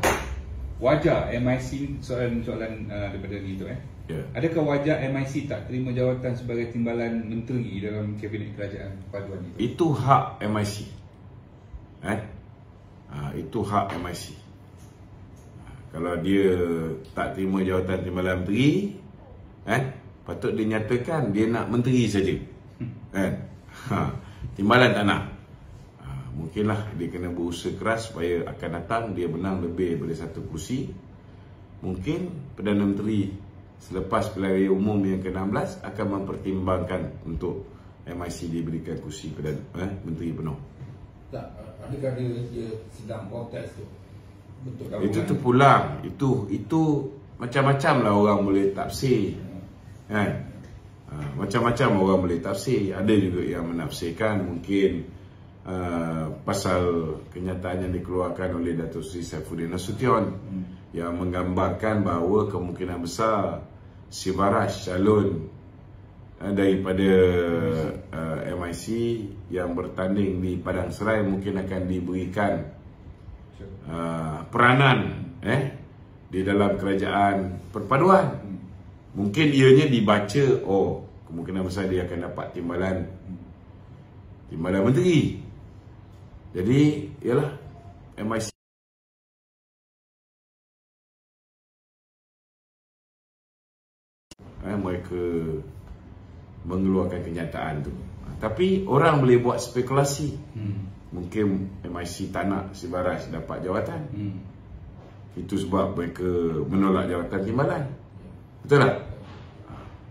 wajar MIC, soalan daripada ni tu Ya. Adakah wajar MIC tak terima jawatan sebagai timbalan menteri dalam Kabinet Kerajaan Perpaduan itu? Itu hak MIC. Itu hak MIC. Kalau dia tak terima jawatan timbalan menteri, patut dia nyatakan dia nak menteri saja. Timbalan tak nak. Mungkinlah dia kena berusaha keras supaya akan datang dia menang lebih daripada satu kursi. Mungkin Perdana Menteri selepas pilihan raya umum yang ke-16 akan mempertimbangkan untuk MIC diberikan kursi menteri penuh. Tak, adakah dia sedang protes tu? Betul itu terpulang. Itu macam-macam lah orang boleh tafsir. Macam-macam orang boleh tafsir. Ada juga yang menafsirkan mungkin pasal kenyataan yang dikeluarkan oleh Datuk Seri Saifuddin Nasution yang menggambarkan bahawa kemungkinan besar Sibaraj calon daripada MIC yang bertanding di Padang Serai mungkin akan diberikan peranan di dalam kerajaan perpaduan. Mungkin ianya dibaca, kemungkinan besar dia akan dapat timbalan menteri. Jadi ialah MIC mereka mengeluarkan kenyataan tu. Tapi orang boleh buat spekulasi. Mungkin MIC tak nak Sibaraj dapat jawatan. Itu sebab mereka menolak jawatan timbalan. Betul tak?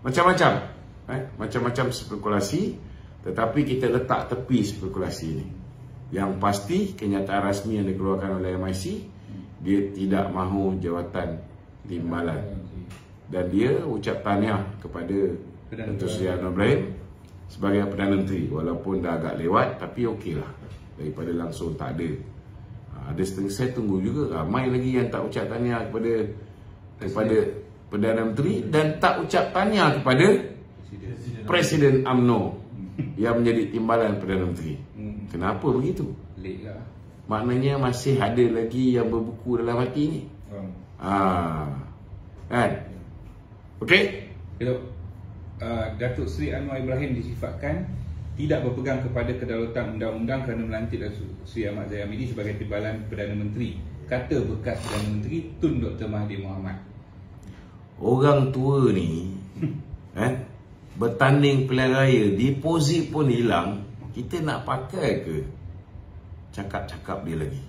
Macam-macam. Macam-macam spekulasi. Tetapi kita letak tepi spekulasi ini. Yang pasti kenyataan rasmi yang dikeluarkan oleh MIC, dia tidak mahu jawatan timbalan. Dan dia ucap tahniah kepada Datuk Seri Anwar Ibrahim sebagai Perdana Menteri. Walaupun dah agak lewat, tapi okeylah. Daripada langsung tak ada. Ada setengah, saya tunggu juga ramai lagi yang tak ucap tahniah kepada Perdana Menteri dan tak ucap tahniah kepada Presiden UMNO yang menjadi timbalan Perdana Menteri. Kenapa begitu? Maknanya masih ada lagi yang berbuku dalam hati ni. Kan? Okey? Datuk Seri Anwar Ibrahim disifatkan tidak berpegang kepada kedaulatan undang-undang kerana melantik Sri Ahmad Zahid Hamidi sebagai timbalan Perdana Menteri, kata bekas Perdana Menteri Tun Dr. Mahathir Mohamad. Orang tua ni bertanding pilihan raya, deposit pun hilang, kita nak pakai ke cakap-cakap dia lagi?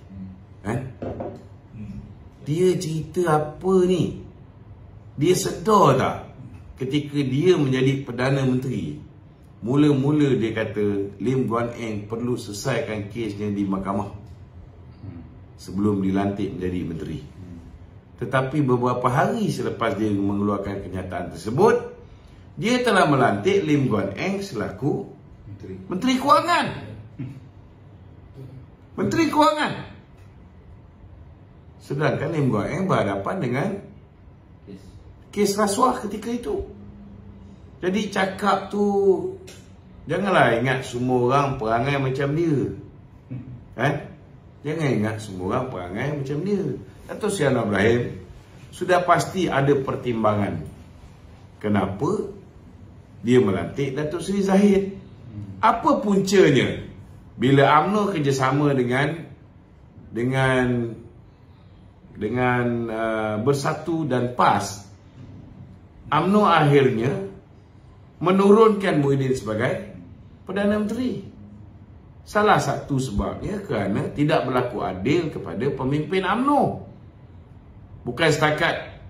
Dia cerita apa ni? Dia sedar tak ketika dia menjadi Perdana Menteri, mula-mula dia kata Lim Guan Eng perlu selesaikan kesnya di mahkamah sebelum dilantik menjadi menteri. Tetapi beberapa hari selepas dia mengeluarkan kenyataan tersebut, dia telah melantik Lim Guan Eng selaku Menteri Kewangan. Menteri Kewangan. Sedangkan Lim Guan Eng berhadapan dengan kes rasuah ketika itu. Jadi cakap tu, janganlah ingat semua orang perangai macam dia. Jangan ingat semua orang perangai macam dia. Dato' Sri Anwar Ibrahim sudah pasti ada pertimbangan kenapa dia melantik Dato' Sri Zahid. Apa puncanya? Bila UMNO kerjasama dengan Bersatu dan PAS, UMNO akhirnya menurunkan Muhyiddin sebagai Perdana Menteri. Salah satu sebabnya kerana tidak berlaku adil kepada pemimpin UMNO. Bukan setakat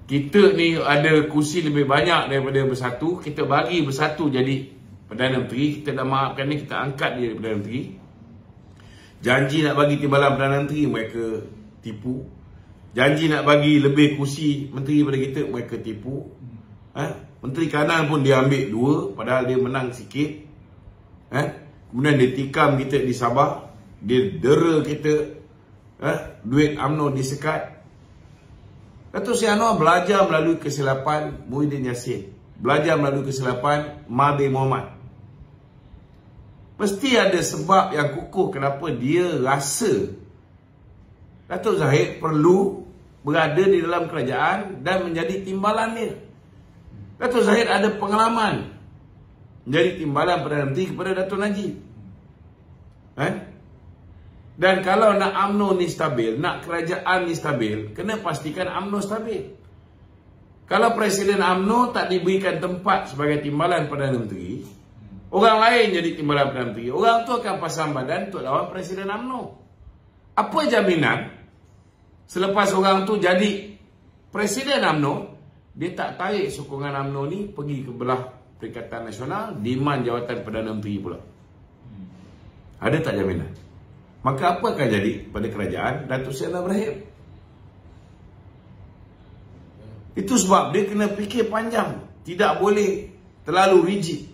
kita ni ada kursi lebih banyak daripada Bersatu, kita bagi Bersatu jadi Perdana Menteri, kita dah maafkan ni, kita angkat dia Perdana Menteri. Janji nak bagi timbalan Perdana Menteri, mereka tipu. Janji nak bagi lebih kursi menteri pada kita, mereka tipu. Menteri Kanan pun dia ambil 2, padahal dia menang sikit. Kemudian dia tikam kita di Sabah, dia dera kita, duit UMNO disekat. Dato' Sri Anwar belajar melalui kesilapan Muhyiddin Yassin, belajar melalui kesilapan Mahathir Mohamad. Mesti ada sebab yang kukuh kenapa dia rasa Dato' Zahid perlu berada di dalam kerajaan dan menjadi timbalan dia. Dato' Zahid ada pengalaman menjadi timbalan Perdana Menteri kepada Dato' Najib. Dan kalau nak UMNO ni stabil, nak kerajaan ni stabil, kena pastikan UMNO stabil. Kalau Presiden UMNO tak diberikan tempat sebagai timbalan Perdana Menteri, orang lain jadi timbalan Perdana Menteri, orang tu akan pasang badan untuk lawan Presiden UMNO. Apa jaminan selepas orang tu jadi Presiden UMNO, dia tak tarik sokongan UMNO ni pergi ke belah Perikatan Nasional, demand jawatan Perdana Menteri pula? Ada tak jaminan? Maka apa akan jadi pada kerajaan Dato' Sri Anwar Ibrahim? Itu sebab dia kena fikir panjang, tidak boleh terlalu rigid.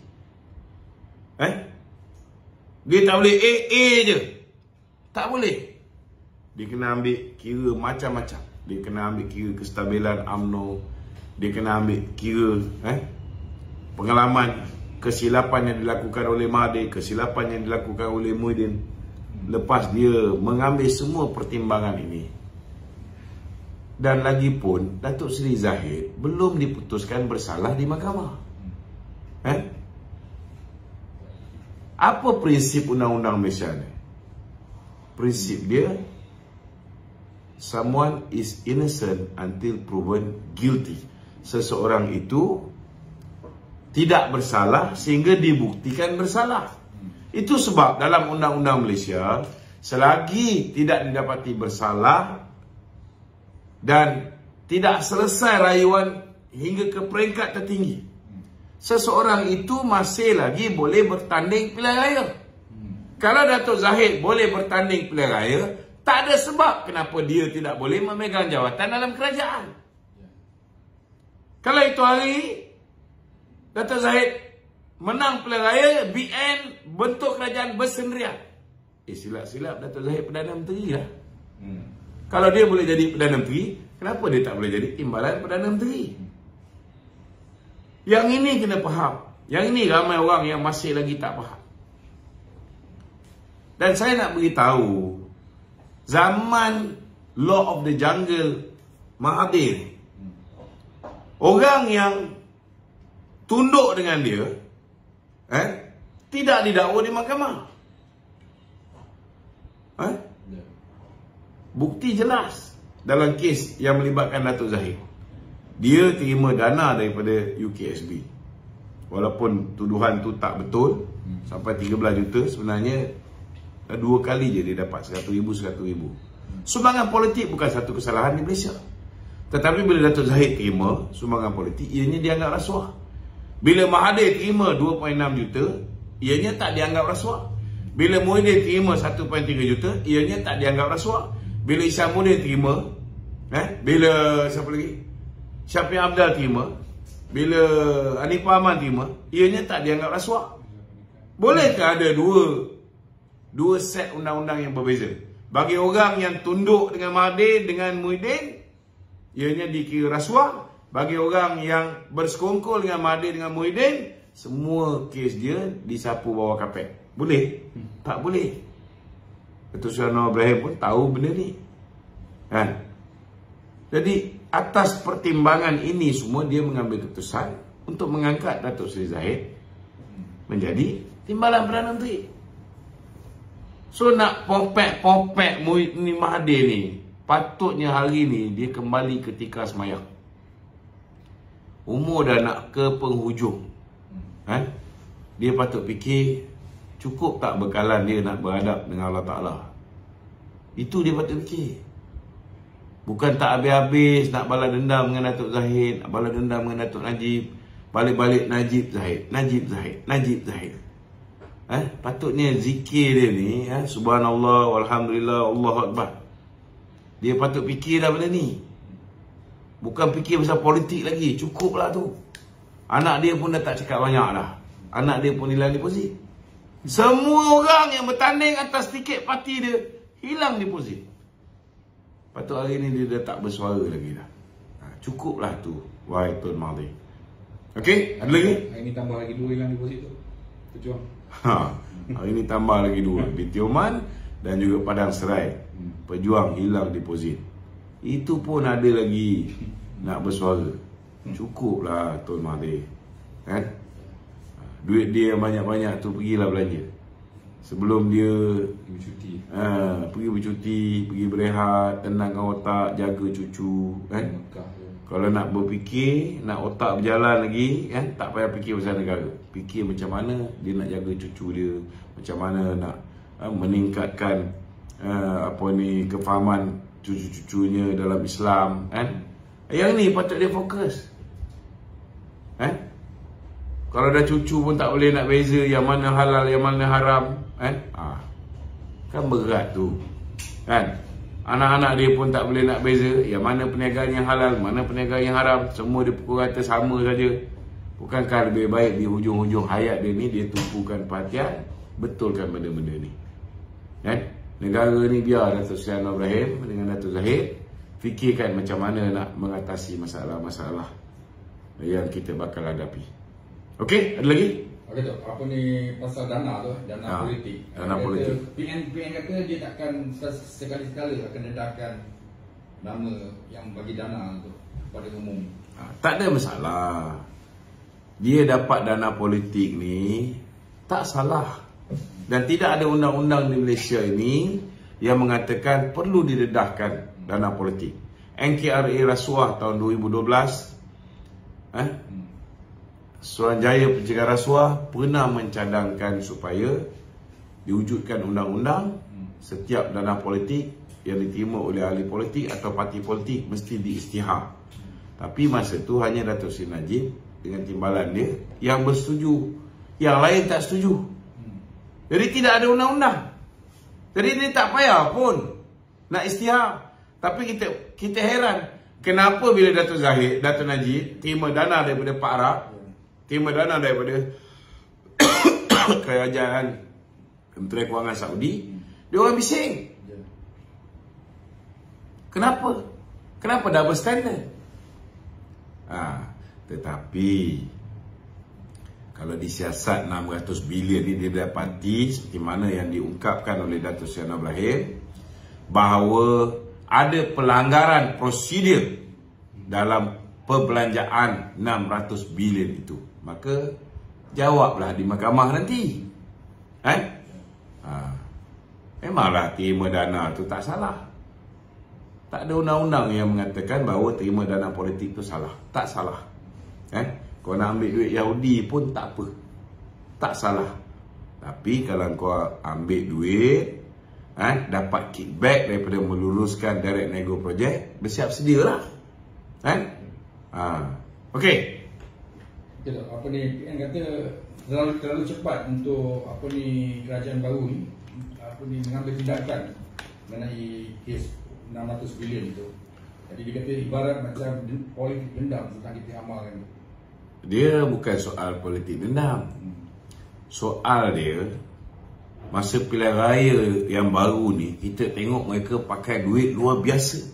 Dia tak boleh A je, tak boleh. Dia kena ambil kira macam-macam. Dia kena ambil kira kestabilan UMNO, dia kena ambil kira pengalaman, kesilapan yang dilakukan oleh Mahathir, kesilapan yang dilakukan oleh Muhyiddin. Lepas dia mengambil semua pertimbangan ini, dan lagi pun Dato' Sri Zahid belum diputuskan bersalah di mahkamah. Apa prinsip undang-undang Malaysia ni? Prinsip dia, someone is innocent until proven guilty. Seseorang itu tidak bersalah sehingga dibuktikan bersalah. Itu sebab dalam undang-undang Malaysia, selagi tidak didapati bersalah dan tidak selesai rayuan hingga ke peringkat tertinggi, seseorang itu masih lagi boleh bertanding pilihan raya. Kalau Dato' Zahid boleh bertanding pilihan raya, tak ada sebab kenapa dia tidak boleh memegang jawatan dalam kerajaan. Kalau itu hari Dato' Zahid menang pilihan raya, BN bentuk kerajaan bersendirian, silap-silap Dato' Zahid Perdana Menteri lah. Kalau dia boleh jadi Perdana Menteri, kenapa dia tak boleh jadi timbalan Perdana Menteri? Yang ini kena faham. Yang ini ramai orang yang masih lagi tak faham. Dan saya nak beritahu, zaman Law of the Jungle Mahathir, orang yang tunduk dengan dia tidak didakwa di mahkamah. Bukti jelas dalam kes yang melibatkan Datuk Zahid. Dia terima dana daripada UKSB. Walaupun tuduhan tu tak betul, sampai 13 juta, sebenarnya 2 kali je dia dapat 100,000. Sumbangan politik bukan satu kesalahan di Malaysia. Tetapi bila Datuk Zahid terima sumbangan politik, ianya dianggap rasuah. Bila Mahathir terima 2.6 juta, ianya tak dianggap rasuah. Bila Muhyiddin terima 1.3 juta, ianya tak dianggap rasuah. Bila Isyamuddin terima, bila siapa lagi? Syafiq Abdal terima, bila Hanifah Aman terima, ianya tak dianggap rasuah. Bolehkah ada dua set undang-undang yang berbeza? Bagi orang yang tunduk dengan Mahathir, dengan Muhyiddin, ianya dikira rasuah. Bagi orang yang bersekongkol dengan Mahathir, dengan Muhyiddin, semua kes dia disapu bawah kapet. Boleh? Tak boleh. Datuk Seri Anwar Ibrahim pun tahu benda ni. Jadi atas pertimbangan ini semua, dia mengambil keputusan untuk mengangkat Datuk Seri Zahid menjadi Timbalan Perdana Menteri. So nak popek ni Mahathir ni, patutnya hari ni dia kembali ketika semayang. Umur dah nak ke penghujung. Dia patut fikir, cukup tak bekalan dia nak berhadap dengan Allah Ta'ala. Itu dia patut fikir. Bukan tak habis-habis nak balas dendam dengan Datuk Zahid, nak balas dendam dengan Datuk Najib. Balik-balik Najib Zahid. Patutnya zikir dia ni, subhanallah, walhamdulillah, Allahu Akbar. Dia patut fikir dah benda ni. Bukan fikir pasal politik lagi. Cukup lah tu. Anak dia pun dah tak cakap banyak dah. Anak dia pun hilang deposit. Semua orang yang bertanding atas tiket parti dia hilang deposit. Patut hari ni dia dah tak bersuara lagi dah. Cukuplah tu, wahai Tun Mahathir. Okey, ada lagi? Hari ni tambah lagi 2 hilang deposit tu. Pejuang. Hari ni tambah lagi 2. Di Tioman dan juga Padang Serai. Pejuang hilang deposit. Itu pun ada lagi nak bersuara. Cukuplah Tun Mahathir. Duit dia yang banyak-banyak tu pergilah belanja. Sebelum dia bercuti, pergi bercuti, pergi berehat, tenangkan otak, jaga cucu, Kalau nak berfikir, nak otak berjalan lagi, tak payah fikir pasal negara. Fikir macam mana dia nak jaga cucu dia, macam mana nak meningkatkan kefahaman cucu-cucunya dalam Islam, Yang ni patut dia fokus. Kalau dah cucu pun tak boleh nak beza yang mana halal, yang mana haram, kan berat tu. Anak-anak dia pun tak boleh nak beza yang mana perniagaan yang halal, mana perniagaan yang haram. Semua dia pukul rata sama saja. Bukankah lebih baik di hujung-hujung hayat dia ni, dia tumpukan perhatian, betulkan benda-benda ni. Negara ni biar Datuk Seri Anwar Ibrahim dengan Datuk Zahid fikirkan macam mana nak mengatasi masalah-masalah yang kita bakal hadapi. Okey, ada lagi? Okey tu, apa ni pasal dana tu, dana politik. Dana politik. PN kata dia takkan sekali-sekala akan dedahkan nama yang bagi dana tu pada umum. Tak ada masalah. Dia dapat dana politik ni tak salah. Dan tidak ada undang-undang di Malaysia ini yang mengatakan perlu didedahkan dana politik. NKRA rasuah tahun 2012 Suruhanjaya Pencegahan Rasuah pernah mencadangkan supaya diwujudkan undang-undang setiap dana politik yang diterima oleh ahli politik atau parti politik mesti diisytihar. Tapi masa tu hanya Datuk Seri Najib dengan timbalan dia yang bersetuju, yang lain tak setuju. Jadi tidak ada undang-undang. Jadi dia tak payah pun nak isytihar. Tapi kita heran, kenapa bila Datuk Zahid, Datuk Najib terima dana daripada Pak Arab, terima dana daripada kerajaan Menteri Kewangan Saudi, dia orang bising. Kenapa? Kenapa double standard? Tetapi kalau disiasat 600 bilion ni dia dapati seperti mana yang diungkapkan oleh Datuk Seri Anwar Ibrahim, bahawa ada pelanggaran prosedur dalam perbelanjaan 600 bilion itu, maka jawablah di mahkamah nanti. Memanglah terima dana tu tak salah. Tak ada undang-undang yang mengatakan bahawa terima dana politik tu salah. Tak salah. Kau nak ambil duit Yahudi pun tak apa. Tak salah. Tapi kalau kau ambil duit, dapat kickback daripada meluruskan direct nego projek, bersiap sedialah. Okey. Apa ni, PN kata terlalu cepat untuk kerajaan baru ni mengambil tindakan mengenai kes 600 bilion itu. Jadi dia kata ibarat macam politik dendam tentang kita amalkan. Dia bukan soal politik dendam. Soal dia, masa pilihan raya yang baru ni, kita tengok mereka pakai duit luar biasa.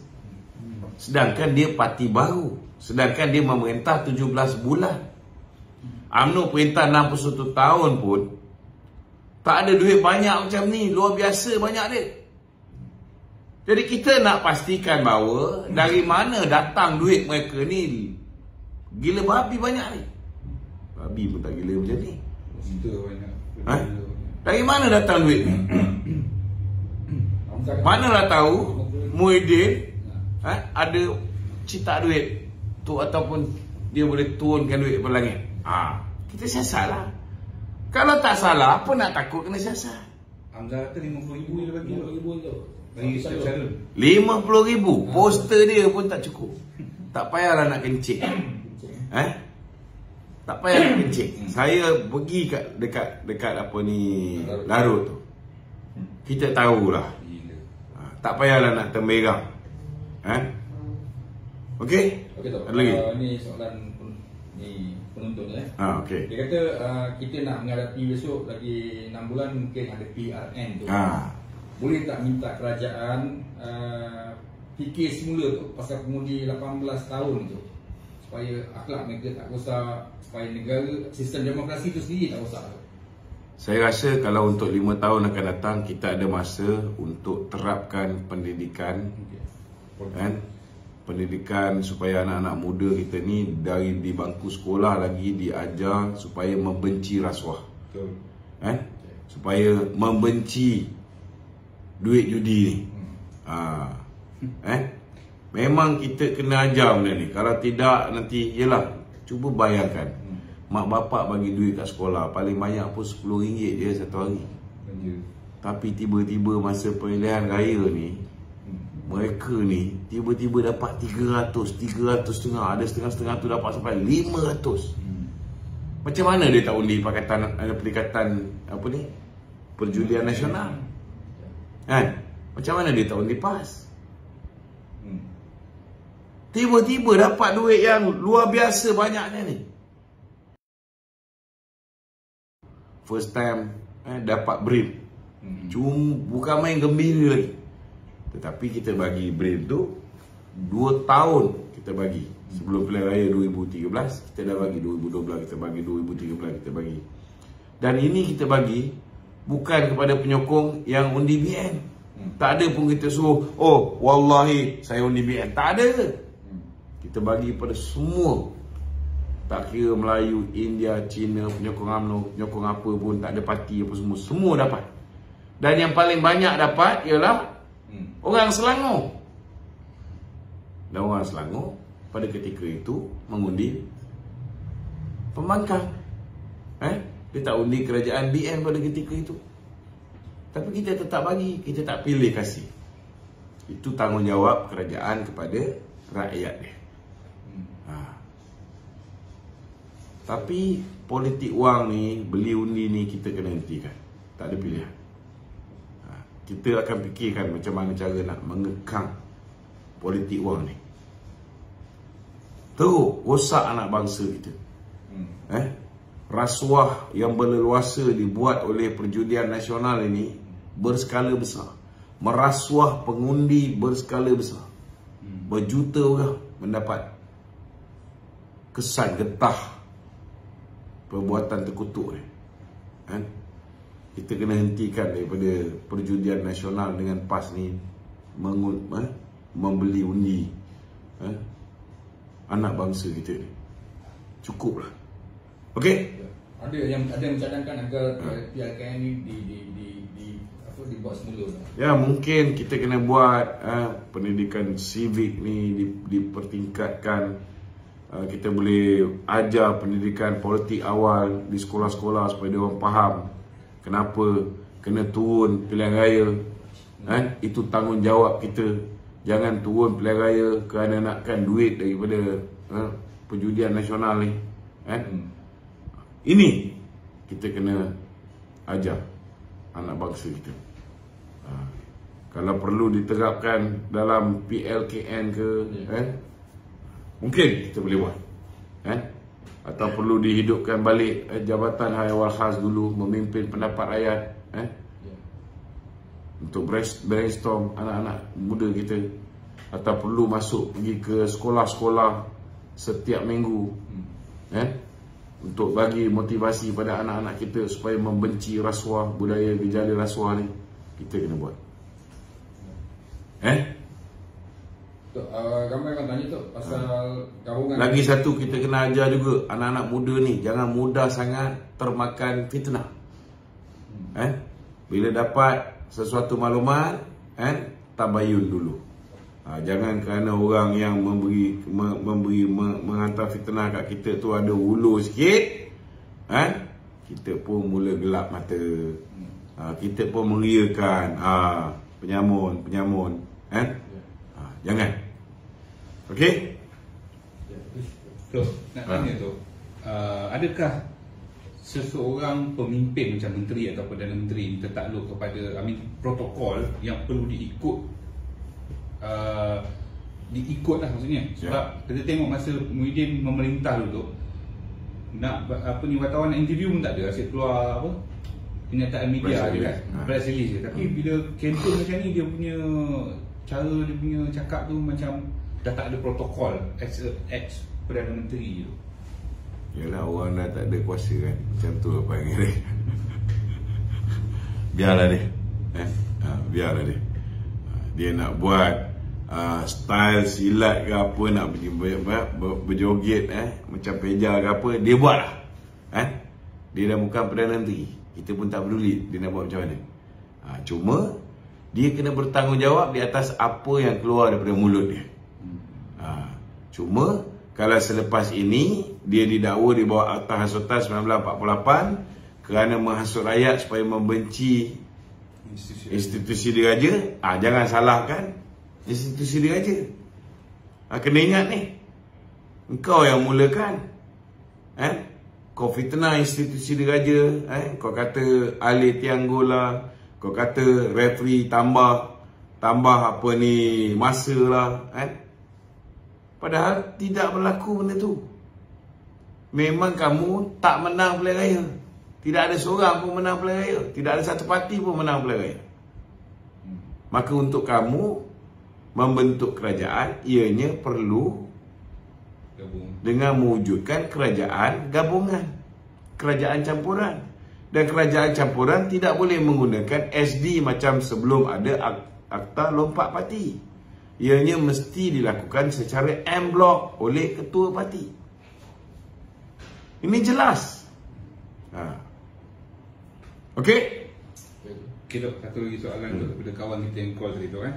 Sedangkan dia parti baru. Sedangkan dia memerintah 17 bulan. UMNO perintah 61 tahun pun tak ada duit banyak macam ni. Luar biasa banyak dia. Jadi kita nak pastikan bahawa dari mana datang duit mereka ni. Gila babi banyak ni. Babi pun tak gila macam ni. Dari mana datang duit ni? Manalah tahu Muhyiddin ada cita duit tu, ataupun dia boleh turunkan duit daripada langit. Kita siasat lah. Kalau tak salah, apa nak takut kena siasat? Hamzah kata 50,000 dia bagi. 50,000 tu. Bagi setiap calon. 50,000. Poster dia pun tak cukup. Tak payahlah nak kencing. Tak payah nak kencing. Saya pergi dekat apa ni, Larut tu. Kita tahulah. Tak payahlah nak temberang. Okey? Ada lagi? Ni soalan penonton okey. Dia kata kita nak menghadapi besok lagi 6 bulan mungkin ada PRN tu. Boleh tak minta kerajaan fikir semula tu pasal pengundi 18 tahun tu, supaya akhlak mereka tak rosak, supaya negara, sistem demokrasi tu sendiri tak rosak. Saya rasa kalau untuk 5 tahun akan datang, kita ada masa untuk terapkan pendidikan. Pendidikan supaya anak-anak muda kita ni dari di bangku sekolah lagi diajar supaya membenci rasuah. Supaya membenci duit judi ni. Memang kita kena ajar benda ni. Kalau tidak nanti, yelah, cuba bayangkan, mak bapak bagi duit kat sekolah paling banyak pun RM10 je satu hari. Tapi tiba-tiba masa pemilihan raya ni, mereka ni tiba-tiba dapat 300 setengah, ada setengah-setengah tu dapat sampai 500. Macam mana dia tak undi Perikatan apa ni, Perjudian Nasional? Macam mana dia tak undi PAS? Tiba-tiba dapat duit yang luar biasa banyaknya ni. First time dapat BRIM. Cuma bukan main gembira lagi. Tetapi kita bagi BRIM tu 2 tahun kita bagi. Sebelum pilihan raya 2013 kita dah bagi, 2012 kita bagi, 2013 kita bagi. Dan ini kita bagi bukan kepada penyokong yang undi BN. Tak ada pun kita suruh, oh wallahi saya undi BN. Tak ada. Kita bagi pada semua. Tak kira Melayu, India, Cina, penyokong UMNO, penyokong apa pun, tak ada parti apa semua. Semua dapat. Dan yang paling banyak dapat ialah orang Selangor. Dan orang Selangor pada ketika itu mengundi pembangkang. Dia tak undi kerajaan BN pada ketika itu. Tapi kita tetap bagi, kita tak pilih kasih. Itu tanggungjawab kerajaan kepada rakyat dia. Tapi politik wang ni, beli undi ni kita kena hentikan. Tak ada pilihan. Kita akan fikirkan macam mana cara nak mengekang politik wang ni. Teruk rosak anak bangsa kita. Rasuah yang berleluasa dibuat oleh Perjudian Nasional ini berskala besar. Merasuah pengundi berskala besar. Berjuta orang mendapat kesan getah perbuatan terkutuk ni. Kita kena hentikan daripada Perjudian Nasional dengan PAS ni membeli undi anak bangsa kita ni. Cukuplah. Okey? Ada yang mencadangkan agar PLKN ni dibuat semula. Ya, mungkin kita kena buat pendidikan civic ni dipertingkatkan. Kita boleh ajar pendidikan politik awal di sekolah-sekolah supaya dia orang faham kenapa kena turun pilihan raya. Itu tanggungjawab kita. Jangan turun pilihan raya kerana nakkan duit daripada perjudian nasional ni. Ini kita kena ajar anak bangsa kita. Kalau perlu diterapkan dalam PLKN ke, mungkin kita boleh buat. Atau perlu dihidupkan balik Jabatan Hal Khas dulu, memimpin pendapat rakyat, untuk brainstorm anak-anak muda kita. Atau perlu masuk pergi ke sekolah-sekolah setiap minggu, untuk bagi motivasi pada anak-anak kita supaya membenci rasuah, budaya gejala rasuah ni. Kita kena buat. Ramai orang tanya tu pasal gabungan. Lagi satu, kita kena ajar juga anak-anak muda ni jangan mudah sangat termakan fitnah. Bila dapat sesuatu maklumat, tabayun dulu. Jangan kerana orang yang menghantar fitnah kat kita tu ada hulu sikit, kita pun mula gelap mata. Kita pun meriakan penyamun. Jangan. Okey? So, nak tanya tu, adakah seseorang pemimpin macam menteri atau Perdana Menteri tertakluk kepada protokol yang perlu diikut lah maksudnya? Sebab kita tengok masa Muhyiddin memerintah dulu, nak wartawan nak interview pun tak ada, asyik keluar kenyataan media je kan, press release je. Tapi bila campaign macam ni, dia punya cara, dia punya cakap tu macam dah tak ada protokol as Perdana Menteri tu. Yalah, orang dah tak ada kuasa kan. Macam tu apa yang dia. Biarlah dia. Biarlah dia. Dia nak buat style silat ke apa, nak berjoget macam peja ke apa, dia buat lah. Dia dah bukan Perdana Menteri. Kita pun tak peduli dia nak buat macam mana. Cuma dia kena bertanggungjawab di atas apa yang keluar daripada mulut dia. Cuma kalau selepas ini dia didakwa di bawah Akta Hasutan 1948 kerana menghasut rakyat supaya membenci institusi diraja, jangan salahkan institusi diraja. Kena ingat ni, engkau yang mulakan. Kau fitnah institusi diraja, kau kata ahli tianggola, kau kata referee tambah apa ni masa lah, padahal tidak berlaku benda tu. Memang kamu tak menang pilihan raya. Tidak ada seorang pun menang pilihan raya. Tidak ada satu parti pun menang pilihan raya. Maka untuk kamu membentuk kerajaan, ianya perlu dengan mewujudkan kerajaan gabungan, kerajaan campuran. Dan kerajaan campuran tidak boleh menggunakan SD macam sebelum ada Akta Lompat Parti. Ianya mesti dilakukan secara en bloc oleh ketua parti. Ini jelas. Okey? Okey dok, satu lagi soalan tu daripada kawan kita yang call tadi tu kan.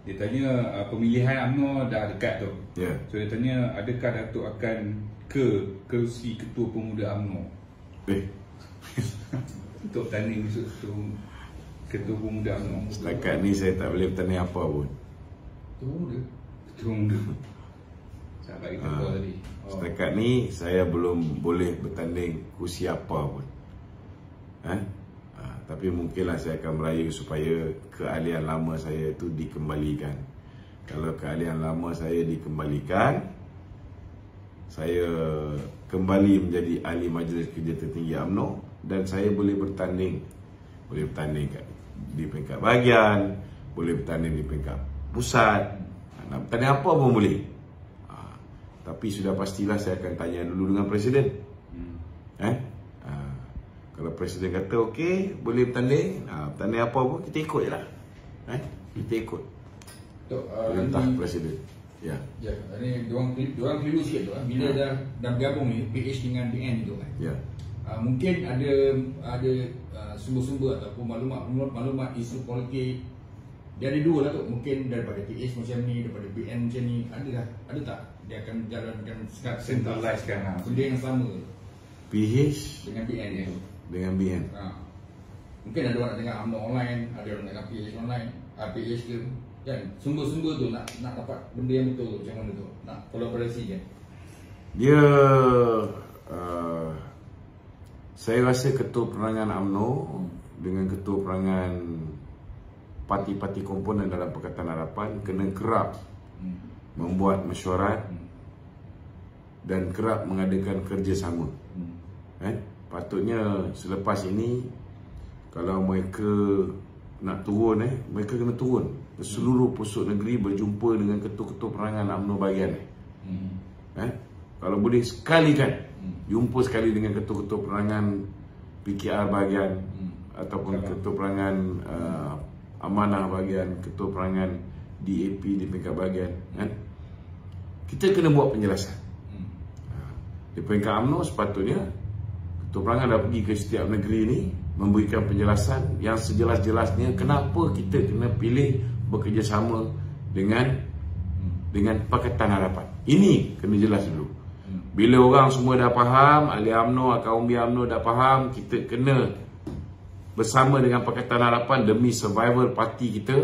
Dia tanya pemilihan UMNO dah dekat tu. So dia tanya, adakah Datuk akan ke kerusi ketua pemuda UMNO? Untuk tanding ketua pemuda UMNO. Setakat ni saya tak boleh bertanding apa pun. Ketua muda. Sahabat kita call tadi. Setakat ni saya belum boleh bertanding kursi apa pun. Tapi mungkinlah saya akan merayu supaya keahlian lama saya itu dikembalikan. Kalau keahlian lama saya dikembalikan, saya kembali menjadi ahli Majlis Kerja Tertinggi UMNO dan saya boleh bertanding. Boleh bertanding di peringkat bahagian, boleh bertanding di peringkat pusat, nak bertanding apa pun boleh. Tapi sudah pastilah saya akan tanya dulu dengan Presiden. Kalau Presiden kata okey, boleh bertanding, bertanding apa pun kita ikut je lah. Kita ikut perintah Presiden. Ya. Ini diorang keliru sikit tu. Bila dah bergabung ni PH dengan BN tu kan. mungkin ada sumber-sumber ataupun maklumat isu politik. Dia ada dua lah tu, mungkin daripada PH macam ni, daripada BN macam ni, ada tak? Dia akan jalankan centralized kan, benda yang sama PH dengan BN ya. Dengan BN. Mungkin ada orang nak tengok UMNO online, ada orang nak tengok PH online, PH ke kan. Sumber-sumber tu nak dapat benda yang betul macam mana tu, nak kolaborasi kan. Dia saya rasa ketua penerangan UMNO dengan ketua penerangan parti-parti komponen dalam Pakatan Harapan kena kerap membuat mesyuarat dan kerap mengadakan kerjasama. Patutnya selepas ini kalau mereka nak turun, mereka kena turun ke seluruh pusat negeri, berjumpa dengan ketua-ketua penerangan UMNO bahagian. Kalau boleh sekali kan, jumpa sekali dengan ketua-ketua penerangan PKR bahagian ataupun ketua penerangan amanah bahagian, ketua penerangan DAP di peringkat bahagian kan? Kita kena buat penjelasan. Di peringkat UMNO sepatutnya ketua penerangan dah pergi ke setiap negeri ni memberikan penjelasan yang sejelas-jelasnya kenapa kita kena pilih bekerjasama dengan Pakatan Harapan. Ini kena jelas dulu. Bila orang semua dah faham, ahli UMNO, kaum UMNO dah faham, kita kena bersama dengan Pakatan Harapan demi survival parti kita,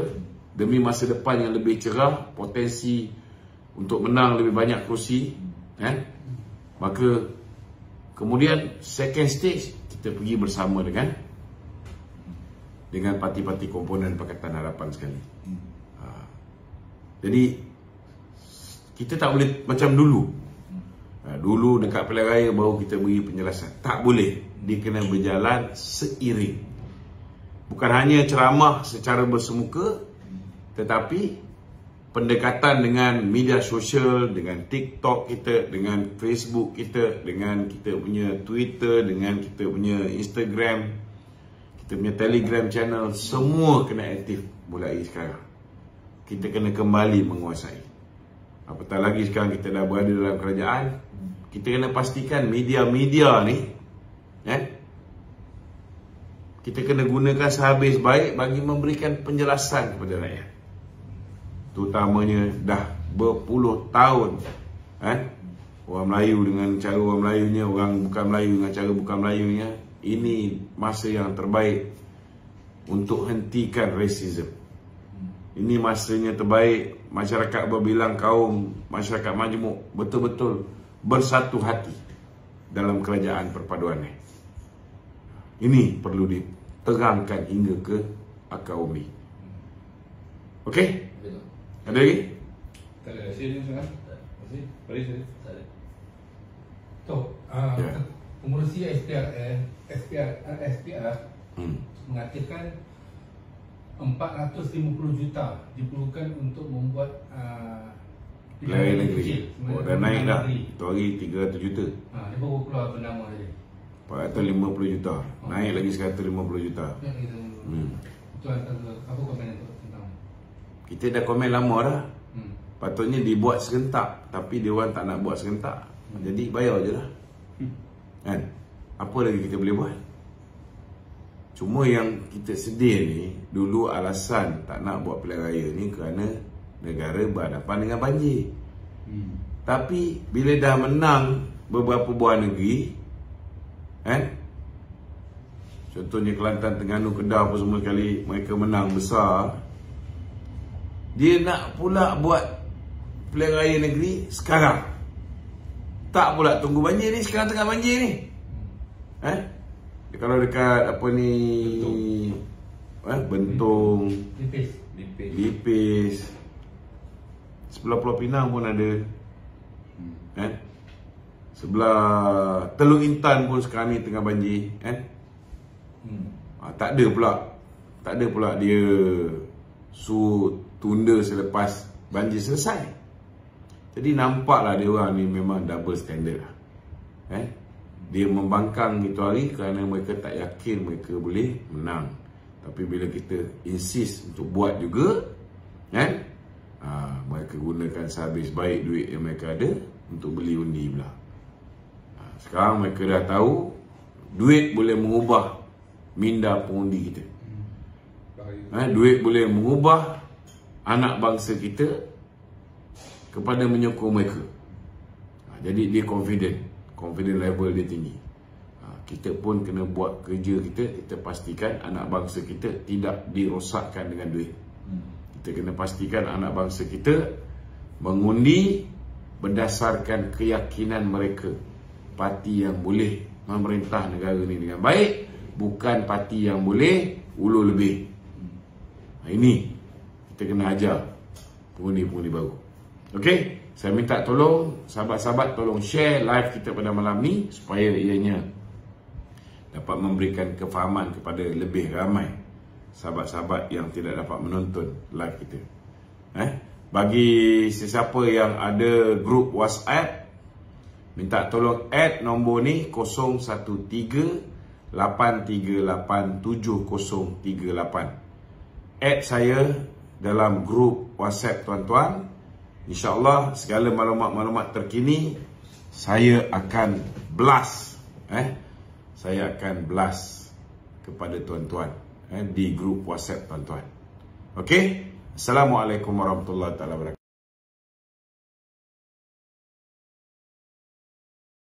demi masa depan yang lebih cerah, potensi untuk menang lebih banyak kerusi, maka kemudian second stage kita pergi bersama dengan parti-parti komponen Pakatan Harapan sekali. Jadi kita tak boleh macam dulu. Dulu dekat pilihan raya baru kita beri penjelasan. Tak boleh. Dia kena berjalan seiring. Bukan hanya ceramah secara bersemuka, tetapi pendekatan dengan media sosial, dengan TikTok kita, dengan Facebook kita, dengan kita punya Twitter, dengan kita punya Instagram, kita punya Telegram channel, semua kena aktif mulai sekarang. Kita kena kembali menguasai. Apatah lagi sekarang kita dah berada dalam kerajaan, kita kena pastikan media-media ni kita kena gunakan sehabis baik bagi memberikan penjelasan kepada rakyat. Terutamanya dah berpuluh tahun orang Melayu dengan cara orang Melayunya, orang bukan Melayu dengan cara bukan Melayunya. Ini masa yang terbaik untuk hentikan racism. Ini masanya terbaik masyarakat berbilang kaum, masyarakat majmuk betul-betul bersatu hati dalam kerajaan perpaduan ni. Ini perlu diterangkan hingga ke akar umbi. Okey? Ada lagi? Tak ada. Sini soalan. Masih? Boleh saya? Tak ada. Tok, pengurusi SPR mengatakan 450 juta diperlukan untuk membuat pilihan negeri. Dah naik dah. Itu hari 300 juta. Dia baru keluar bernama dia. 450 juta. Naik lagi 150 juta. Itu apa komen tentang? Kita dah komen lama dah. Patutnya dibuat serentak, tapi dia orang tak nak buat serentak. Jadi bayar je lah. Kan? Apa lagi kita boleh buat? Cuma yang kita sedih ni, dulu alasan tak nak buat pilihan raya ni kerana negara berhadapan dengan banjir. Tapi bila dah menang beberapa buah negeri, contohnya Kelantan, Terengganu, Kedah apa semua sekali mereka menang besar, dia nak pula buat pilihan raya negeri sekarang. Tak pula tunggu banjir ni, sekarang tengah banjir ni. Kalau dekat apa ni Bentong, Lipis, sebelah Pulau Pinang pun ada, sebelah Teluk Intan pun sekarang ni tengah banjir, tak ada pula dia suruh tunda selepas banjir selesai. Jadi nampaklah dia orang ni memang double standard lah. Dia membangkang itu hari kerana mereka tak yakin mereka boleh menang. Tapi bila kita insist untuk buat juga, mereka gunakan sehabis baik duit yang mereka ada untuk beli undi pula. Sekarang mereka dah tahu duit boleh mengubah minda pengundi kita. Duit boleh mengubah anak bangsa kita kepada menyokong mereka. Jadi dia confident level dia tinggi. Kita pun kena buat kerja kita pastikan anak bangsa kita tidak dirosakkan dengan duit. Kita kena pastikan anak bangsa kita mengundi berdasarkan keyakinan mereka, parti yang boleh memerintah negara ni dengan baik, bukan parti yang boleh ulur lebih. Ini kita kena ajar pengundi-pengundi baru. Okey, saya minta tolong sahabat-sahabat tolong share live kita pada malam ni supaya ianya dapat memberikan kefahaman kepada lebih ramai sahabat-sahabat yang tidak dapat menonton live kita. Bagi sesiapa yang ada grup WhatsApp, minta tolong add nombor ni 013-838-7038. Add saya dalam grup WhatsApp tuan-tuan. InsyaAllah segala maklumat-maklumat terkini saya akan blast. Saya akan blast kepada tuan-tuan di grup WhatsApp tuan-tuan. Okey? Assalamualaikum warahmatullahi wabarakatuh.